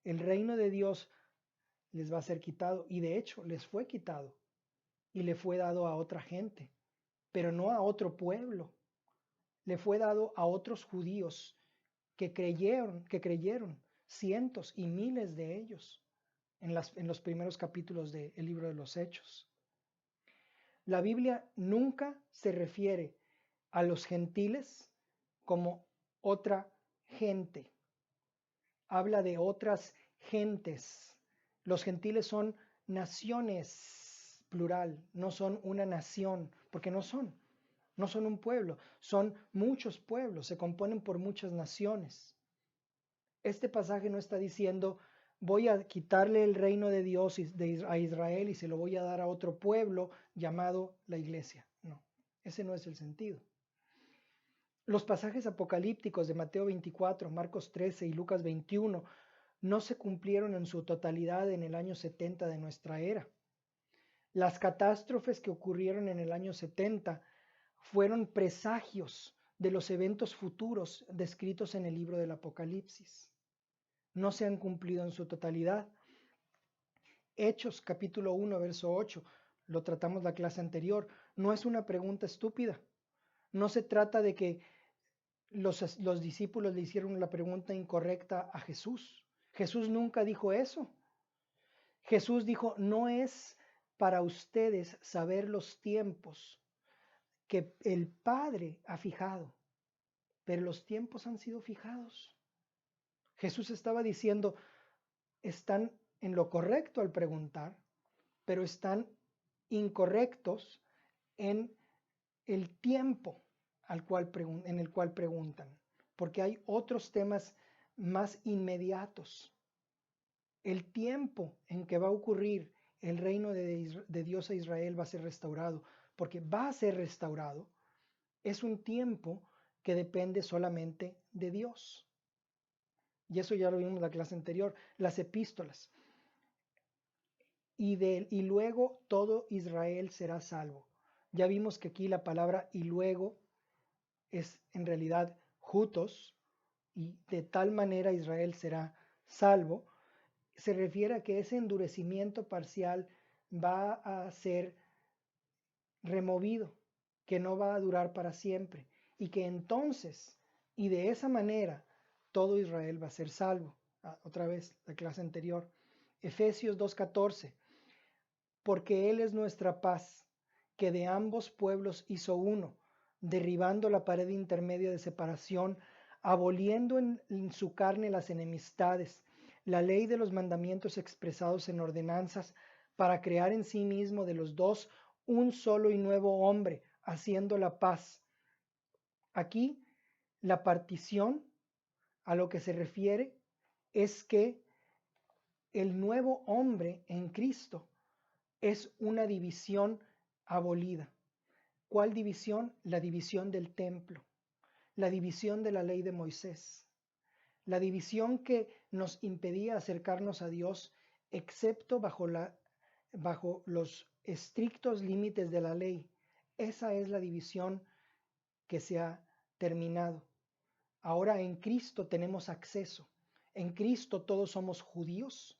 el reino de Dios les va a ser quitado, y de hecho les fue quitado y le fue dado a otra gente, pero no a otro pueblo. Le fue dado a otros judíos que creyeron, cientos y miles de ellos en los primeros capítulos del libro de los Hechos. La Biblia nunca se refiere a los gentiles como otra gente. Habla de otras gentes. Los gentiles son naciones, plural, no son una nación, porque no son un pueblo, son muchos pueblos, se componen por muchas naciones. Este pasaje no está diciendo, voy a quitarle el reino de Dios a Israel y se lo voy a dar a otro pueblo llamado la iglesia. No, ese no es el sentido. Los pasajes apocalípticos de Mateo 24, Marcos 13 y Lucas 21 no se cumplieron en su totalidad en el año 70 de nuestra era. Las catástrofes que ocurrieron en el año 70 fueron presagios de los eventos futuros descritos en el libro del Apocalipsis. No se han cumplido en su totalidad. Hechos capítulo 1, verso 8, lo tratamos la clase anterior, no es una pregunta estúpida. No se trata de que los discípulos le hicieron la pregunta incorrecta a Jesús. Jesús nunca dijo eso. Jesús dijo, no es para ustedes saber los tiempos que el Padre ha fijado, pero los tiempos han sido fijados. Jesús estaba diciendo, están en lo correcto al preguntar, pero están incorrectos en el tiempo en el cual preguntan, porque hay otros temas más inmediatos. El tiempo en que va a ocurrir el reino de Dios a Israel va a ser restaurado, porque va a ser restaurado, es un tiempo que depende solamente de Dios. Y eso ya lo vimos en la clase anterior, las epístolas. Y luego todo Israel será salvo. Ya vimos que aquí la palabra y luego es en realidad jutos, y de tal manera Israel será salvo. Se refiere a que ese endurecimiento parcial va a ser removido, que no va a durar para siempre, y que entonces, y de esa manera, todo Israel va a ser salvo. Otra vez, la clase anterior. Efesios 2:14, porque Él es nuestra paz, que de ambos pueblos hizo uno, derribando la pared intermedia de separación, aboliendo en su carne las enemistades, la ley de los mandamientos expresados en ordenanzas, para crear en sí mismo de los dos un solo y nuevo hombre, haciendo la paz. Aquí, la partición a lo que se refiere es que el nuevo hombre en Cristo es una división abolida. ¿Cuál división? La división del templo, la división de la ley de Moisés, la división que nos impedía acercarnos a Dios, excepto bajo los estrictos límites de la ley. Esa es la división que se ha terminado. Ahora en Cristo tenemos acceso. En Cristo todos somos judíos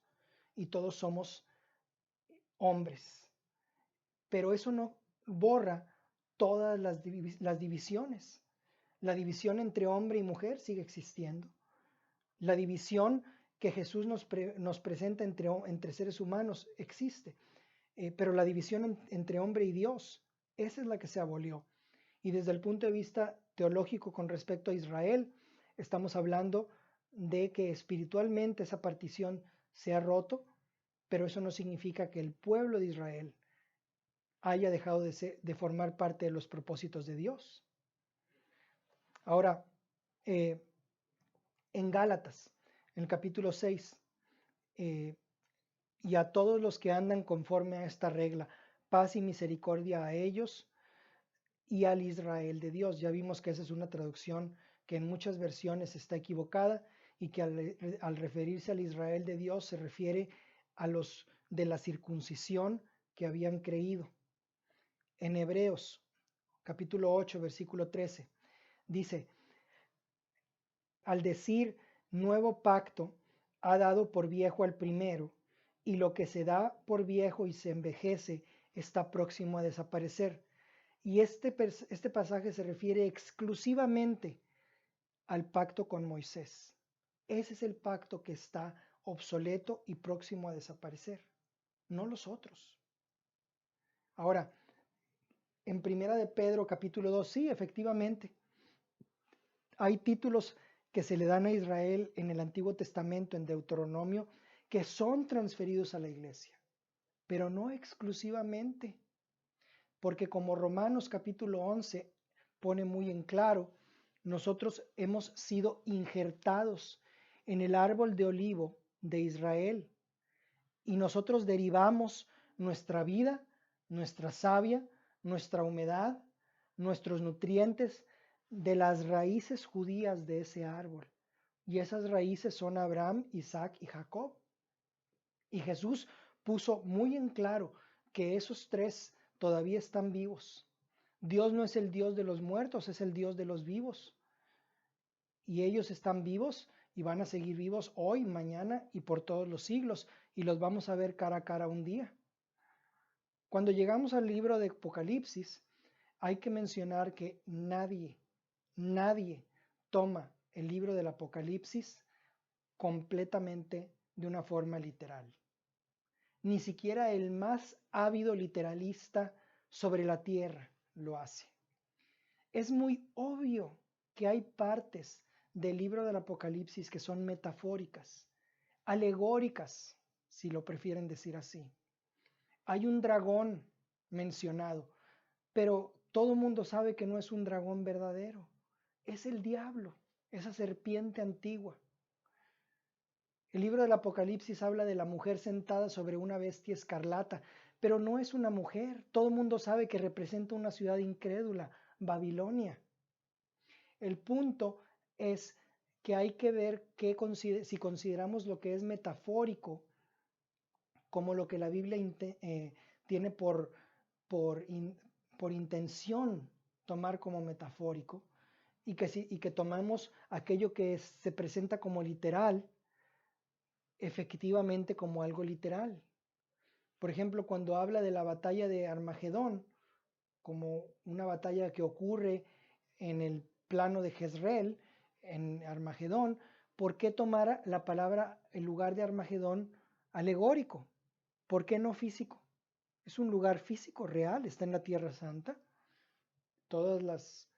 y todos somos hombres. Pero eso no borra todas las divisiones. La división entre hombre y mujer sigue existiendo. La división que Jesús nos presenta entre seres humanos existe. Pero la división entre hombre y Dios, esa es la que se abolió. Y desde el punto de vista teológico con respecto a Israel, estamos hablando de que espiritualmente esa partición se ha roto, pero eso no significa que el pueblo de Israel haya dejado de formar parte de los propósitos de Dios. Ahora, en Gálatas, en el capítulo 6, y a todos los que andan conforme a esta regla, paz y misericordia a ellos y al Israel de Dios. Ya vimos que esa es una traducción que en muchas versiones está equivocada y que al referirse al Israel de Dios se refiere a los de la circuncisión que habían creído. En Hebreos, capítulo 8, versículo 13, dice, al decir nuevo pacto, ha dado por viejo al primero, y lo que se da por viejo y se envejece está próximo a desaparecer. Y este pasaje se refiere exclusivamente al pacto con Moisés. Ese es el pacto que está obsoleto y próximo a desaparecer, no los otros. Ahora, en Primera de Pedro, capítulo 2, sí, efectivamente, hay títulos que se le dan a Israel en el Antiguo Testamento, en Deuteronomio, que son transferidos a la iglesia, pero no exclusivamente, porque como Romanos capítulo 11 pone muy en claro, nosotros hemos sido injertados en el árbol de olivo de Israel y nosotros derivamos nuestra vida, nuestra savia, nuestra humedad, nuestros nutrientes de las raíces judías de ese árbol. Y esas raíces son Abraham, Isaac y Jacob. Y Jesús puso muy en claro que esos tres todavía están vivos. Dios no es el Dios de los muertos, es el Dios de los vivos. Y ellos están vivos y van a seguir vivos hoy, mañana y por todos los siglos. Y los vamos a ver cara a cara un día. Cuando llegamos al libro de Apocalipsis, hay que mencionar que nadie toma el libro del Apocalipsis completamente de una forma literal. Ni siquiera el más ávido literalista sobre la tierra lo hace. Es muy obvio que hay partes del libro del Apocalipsis que son metafóricas, alegóricas, si lo prefieren decir así. Hay un dragón mencionado, pero todo el mundo sabe que no es un dragón verdadero. Es el diablo, esa serpiente antigua. El libro del Apocalipsis habla de la mujer sentada sobre una bestia escarlata, pero no es una mujer. Todo el mundo sabe que representa una ciudad incrédula, Babilonia. El punto es que hay que ver si consideramos lo que es metafórico como lo que la Biblia tiene por intención tomar como metafórico, y que tomamos aquello que se presenta como literal, efectivamente como algo literal. Por ejemplo, cuando habla de la batalla de Armagedón, como una batalla que ocurre en el plano de Jezreel, en Armagedón, ¿por qué tomar la palabra, el lugar de Armagedón, alegórico? ¿Por qué no físico? Es un lugar físico, real, está en la Tierra Santa. Todas las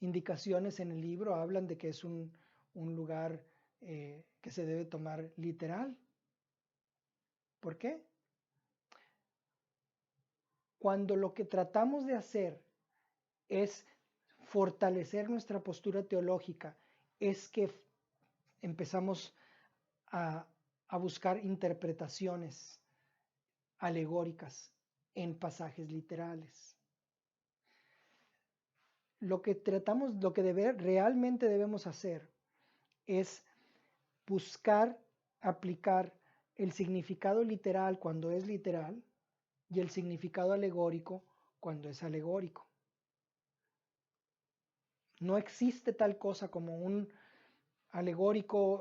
indicaciones en el libro hablan de que es un lugar que se debe tomar literal. ¿Por qué? Cuando lo que tratamos de hacer es fortalecer nuestra postura teológica, es que empezamos a a buscar interpretaciones alegóricas en pasajes literales. Lo que realmente debemos hacer es buscar aplicar el significado literal cuando es literal y el significado alegórico cuando es alegórico. No existe tal cosa como un alegórico,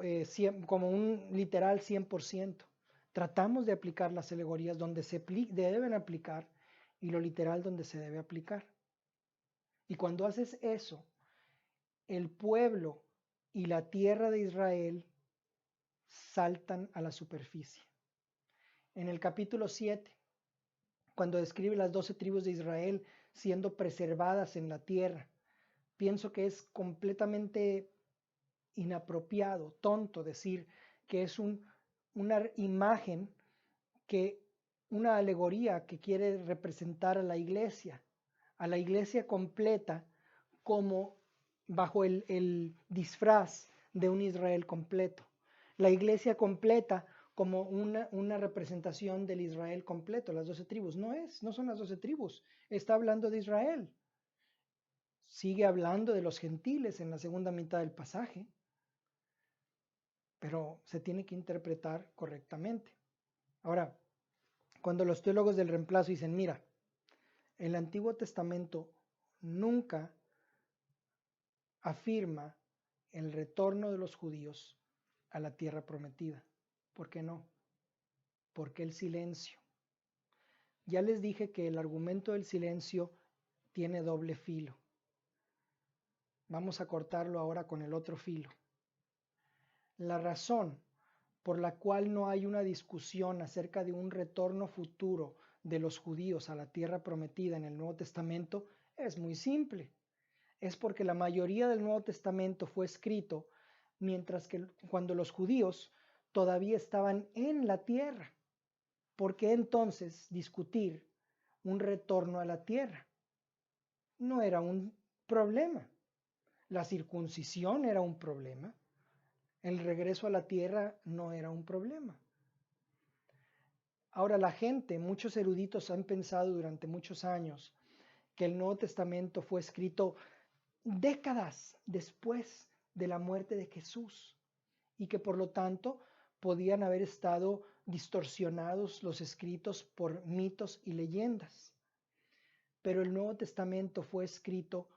como un literal 100%. Tratamos de aplicar las alegorías donde se deben aplicar y lo literal donde se debe aplicar. Y cuando haces eso, el pueblo y la tierra de Israel saltan a la superficie. En el capítulo 7, cuando describe las 12 tribus de Israel siendo preservadas en la tierra, pienso que es completamente inapropiado, tonto decir que es una imagen, una alegoría que quiere representar a la iglesia completa, como bajo el disfraz de un Israel completo. La iglesia completa como una representación del Israel completo, las 12 tribus. No son las 12 tribus, está hablando de Israel. Sigue hablando de los gentiles en la segunda mitad del pasaje, pero se tiene que interpretar correctamente. Ahora, cuando los teólogos del reemplazo dicen, mira, el Antiguo Testamento nunca afirma el retorno de los judíos a la tierra prometida. ¿Por qué no? Porque el silencio. Ya les dije que el argumento del silencio tiene doble filo. Vamos a cortarlo ahora con el otro filo. La razón por la cual no hay una discusión acerca de un retorno futuro de los judíos a la tierra prometida en el Nuevo Testamento es muy simple. Es porque la mayoría del Nuevo Testamento fue escrito mientras que cuando los judíos todavía estaban en la tierra. ¿Por qué entonces discutir un retorno a la tierra? No era un problema. La circuncisión era un problema. El regreso a la tierra no era un problema. Ahora muchos eruditos han pensado durante muchos años que el Nuevo Testamento fue escrito décadas después de la muerte de Jesús y que por lo tanto podían haber estado distorsionados los escritos por mitos y leyendas. Pero el Nuevo Testamento fue escrito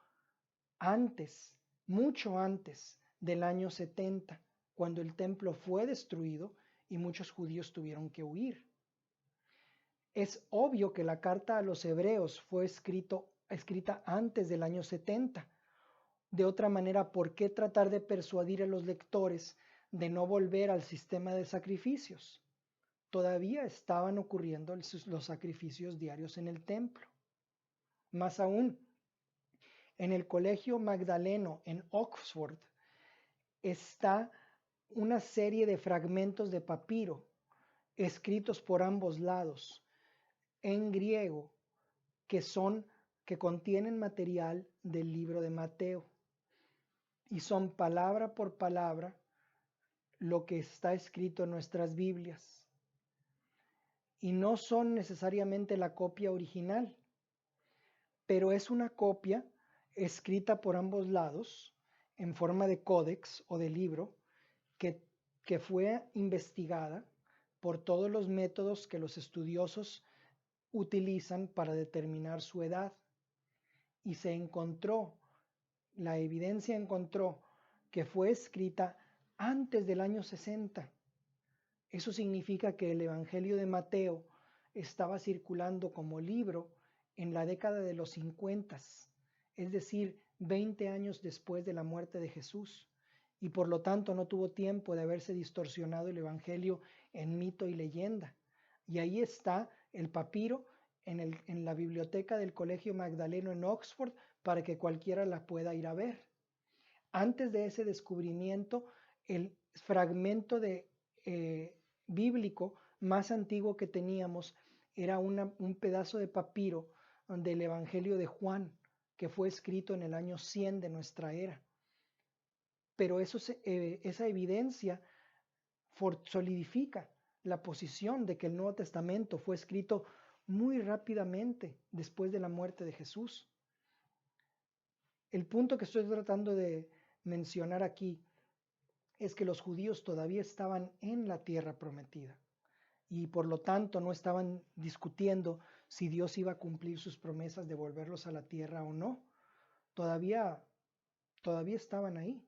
antes, mucho antes del año 70, cuando el templo fue destruido y muchos judíos tuvieron que huir. Es obvio que la carta a los hebreos fue escrita antes del año 70. De otra manera, ¿por qué tratar de persuadir a los lectores de no volver al sistema de sacrificios? Todavía estaban ocurriendo los sacrificios diarios en el templo. Más aún, en el Colegio Magdaleno en Oxford está una serie de fragmentos de papiro escritos por ambos lados en griego que contienen material del libro de Mateo y son palabra por palabra lo que está escrito en nuestras Biblias y no son necesariamente la copia original, pero es una copia escrita por ambos lados en forma de códex o de libro que fue investigada por todos los métodos que los estudiosos utilizan para determinar su edad. Y la evidencia encontró que fue escrita antes del año 60. Eso significa que el Evangelio de Mateo estaba circulando como libro en la década de los 50, es decir, 20 años después de la muerte de Jesús, y por lo tanto no tuvo tiempo de haberse distorsionado el Evangelio en mito y leyenda. Y ahí está el papiro en la biblioteca del Colegio Magdaleno en Oxford para que cualquiera la pueda ir a ver. Antes de ese descubrimiento, el fragmento bíblico más antiguo que teníamos era un pedazo de papiro del Evangelio de Juan, que fue escrito en el año 100 de nuestra era. Pero esa evidencia solidifica la posición de que el Nuevo Testamento fue escrito muy rápidamente después de la muerte de Jesús. El punto que estoy tratando de mencionar aquí es que los judíos todavía estaban en la tierra prometida y por lo tanto no estaban discutiendo si Dios iba a cumplir sus promesas de volverlos a la tierra o no. Todavía estaban ahí.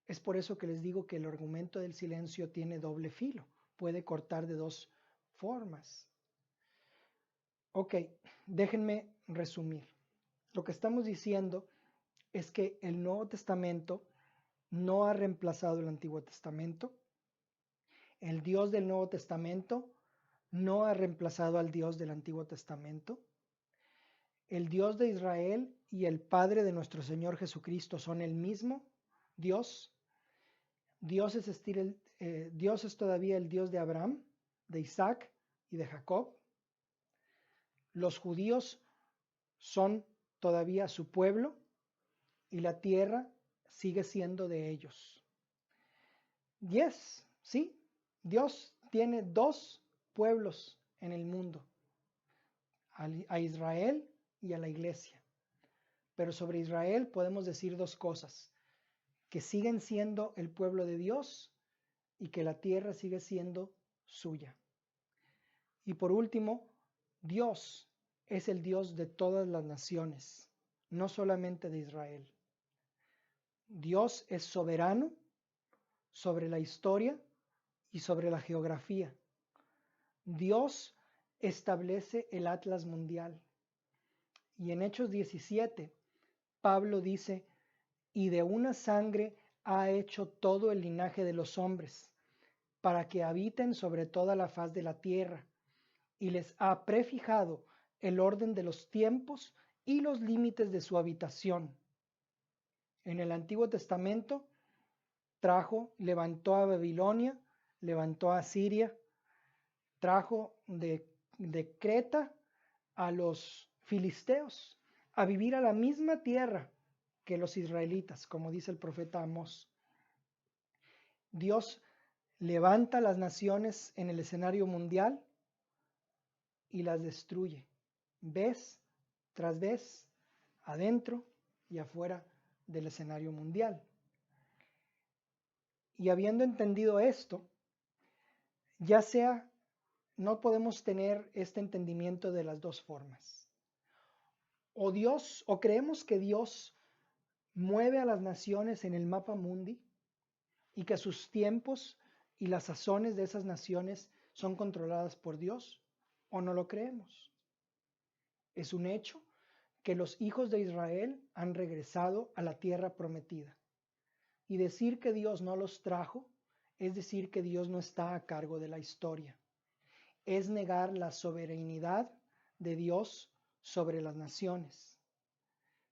Es por eso que les digo que el argumento del silencio tiene doble filo, puede cortar de dos formas. Ok, déjenme resumir. Lo que estamos diciendo es que el Nuevo Testamento no ha reemplazado el Antiguo Testamento. El Dios del Nuevo Testamento no ha reemplazado al Dios del Antiguo Testamento. El Dios de Israel y el Padre de nuestro Señor Jesucristo son el mismo Dios. Dios es todavía el Dios de Abraham, de Isaac y de Jacob. Los judíos son todavía su pueblo y la tierra sigue siendo de ellos. Sí, Dios tiene dos pueblos en el mundo, a Israel y a la iglesia. Pero sobre Israel podemos decir dos cosas: que siguen siendo el pueblo de Dios y que la tierra sigue siendo suya. Y por último, Dios es el Dios de todas las naciones, no solamente de Israel. Dios es soberano sobre la historia y sobre la geografía. Dios establece el Atlas mundial. Y en Hechos 17, Pablo dice: y de una sangre ha hecho todo el linaje de los hombres, para que habiten sobre toda la faz de la tierra, y les ha prefijado el orden de los tiempos y los límites de su habitación. En el Antiguo Testamento levantó a Babilonia, levantó a Siria, trajo de Creta a los filisteos a vivir a la misma tierra que los israelitas, como dice el profeta Amós. Dios levanta las naciones en el escenario mundial y las destruye, vez tras vez, adentro y afuera del escenario mundial. Y habiendo entendido esto, no podemos tener este entendimiento de las dos formas. O creemos que Dios mueve a las naciones en el mapa mundi y que sus tiempos y las sazones de esas naciones son controladas por Dios, o no lo creemos. Es un hecho que los hijos de Israel han regresado a la tierra prometida. Y decir que Dios no los trajo es decir que Dios no está a cargo de la historia. Es negar la soberanía de Dios sobre las naciones.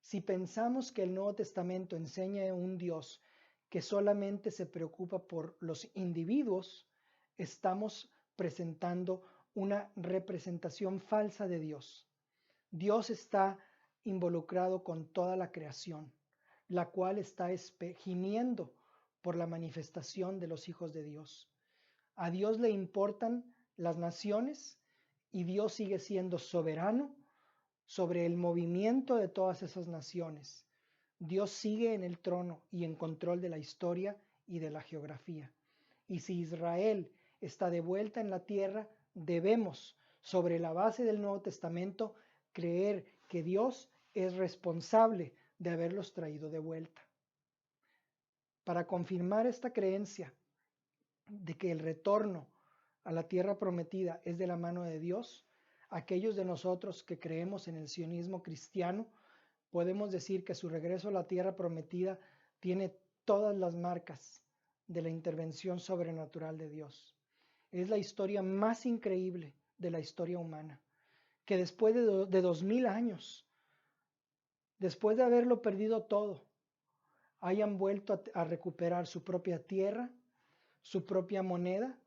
Si pensamos que el Nuevo Testamento enseña a un Dios que solamente se preocupa por los individuos, estamos presentando una representación falsa de Dios. Dios está involucrado con toda la creación, la cual está gimiendo por la manifestación de los hijos de Dios. A Dios le importan las naciones y Dios sigue siendo soberano sobre el movimiento de todas esas naciones. Dios sigue en el trono y en control de la historia y de la geografía. Y si Israel está de vuelta en la tierra, debemos, sobre la base del Nuevo Testamento, creer que Dios es responsable de haberlos traído de vuelta. Para confirmar esta creencia de que el retorno a la tierra prometida es de la mano de Dios, aquellos de nosotros que creemos en el sionismo cristiano, podemos decir que su regreso a la tierra prometida tiene todas las marcas de la intervención sobrenatural de Dios. Es la historia más increíble de la historia humana, que después de 2000 años, después de haberlo perdido todo, hayan vuelto a recuperar su propia tierra, su propia moneda,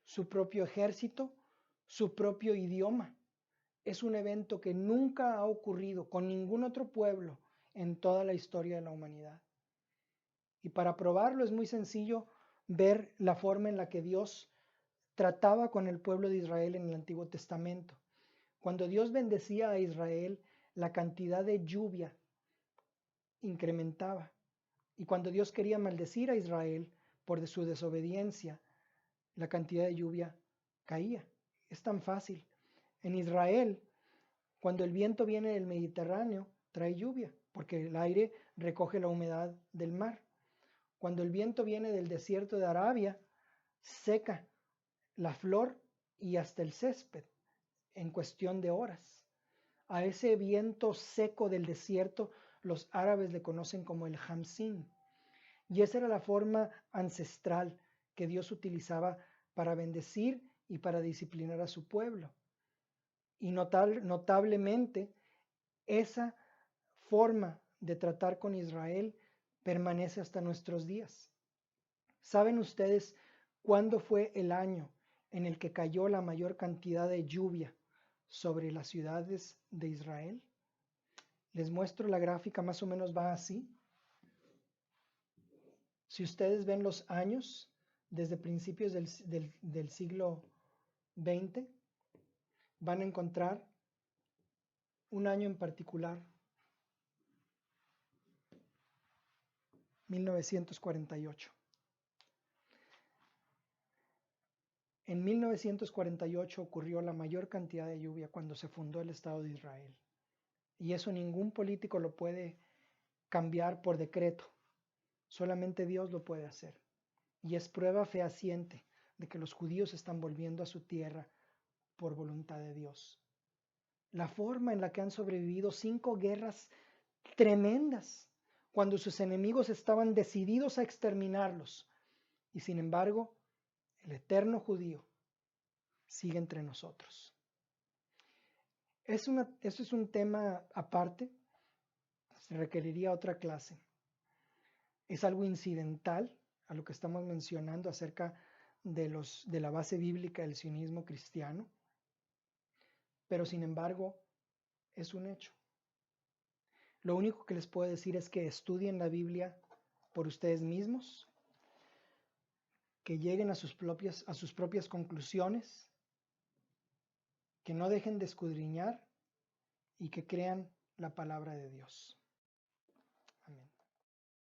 su propio ejército, su propio idioma. Es un evento que nunca ha ocurrido con ningún otro pueblo en toda la historia de la humanidad. Y para probarlo es muy sencillo ver la forma en la que Dios trataba con el pueblo de Israel en el Antiguo Testamento. Cuando Dios bendecía a Israel, la cantidad de lluvia incrementaba. Y cuando Dios quería maldecir a Israel por su desobediencia, la cantidad de lluvia caía. Es tan fácil. En Israel, cuando el viento viene del Mediterráneo, trae lluvia, porque el aire recoge la humedad del mar. Cuando el viento viene del desierto de Arabia, seca la flor y hasta el césped en cuestión de horas. A ese viento seco del desierto los árabes le conocen como el Hamsin. Y esa era la forma ancestral que Dios utilizaba para bendecir y para disciplinar a su pueblo. Y notablemente, esa forma de tratar con Israel permanece hasta nuestros días. ¿Saben ustedes cuándo fue el año en el que cayó la mayor cantidad de lluvia sobre las ciudades de Israel? Les muestro la gráfica, más o menos va así. Si ustedes ven los años desde principios del siglo XX, van a encontrar un año en particular, 1948. En 1948 ocurrió la mayor cantidad de lluvia cuando se fundó el Estado de Israel. Y eso ningún político lo puede cambiar por decreto. Solamente Dios lo puede hacer. Y es prueba fehaciente de que los judíos están volviendo a su tierra por voluntad de Dios. La forma en la que han sobrevivido 5 guerras tremendas, cuando sus enemigos estaban decididos a exterminarlos. Y sin embargo, el eterno judío sigue entre nosotros. Eso es un tema aparte, se requeriría otra clase. Es algo incidental a lo que estamos mencionando acerca de la base bíblica del sionismo cristiano, pero sin embargo es un hecho. Lo único que les puedo decir es que estudien la Biblia por ustedes mismos, que lleguen a sus propias conclusiones, que no dejen de escudriñar y que crean la palabra de Dios.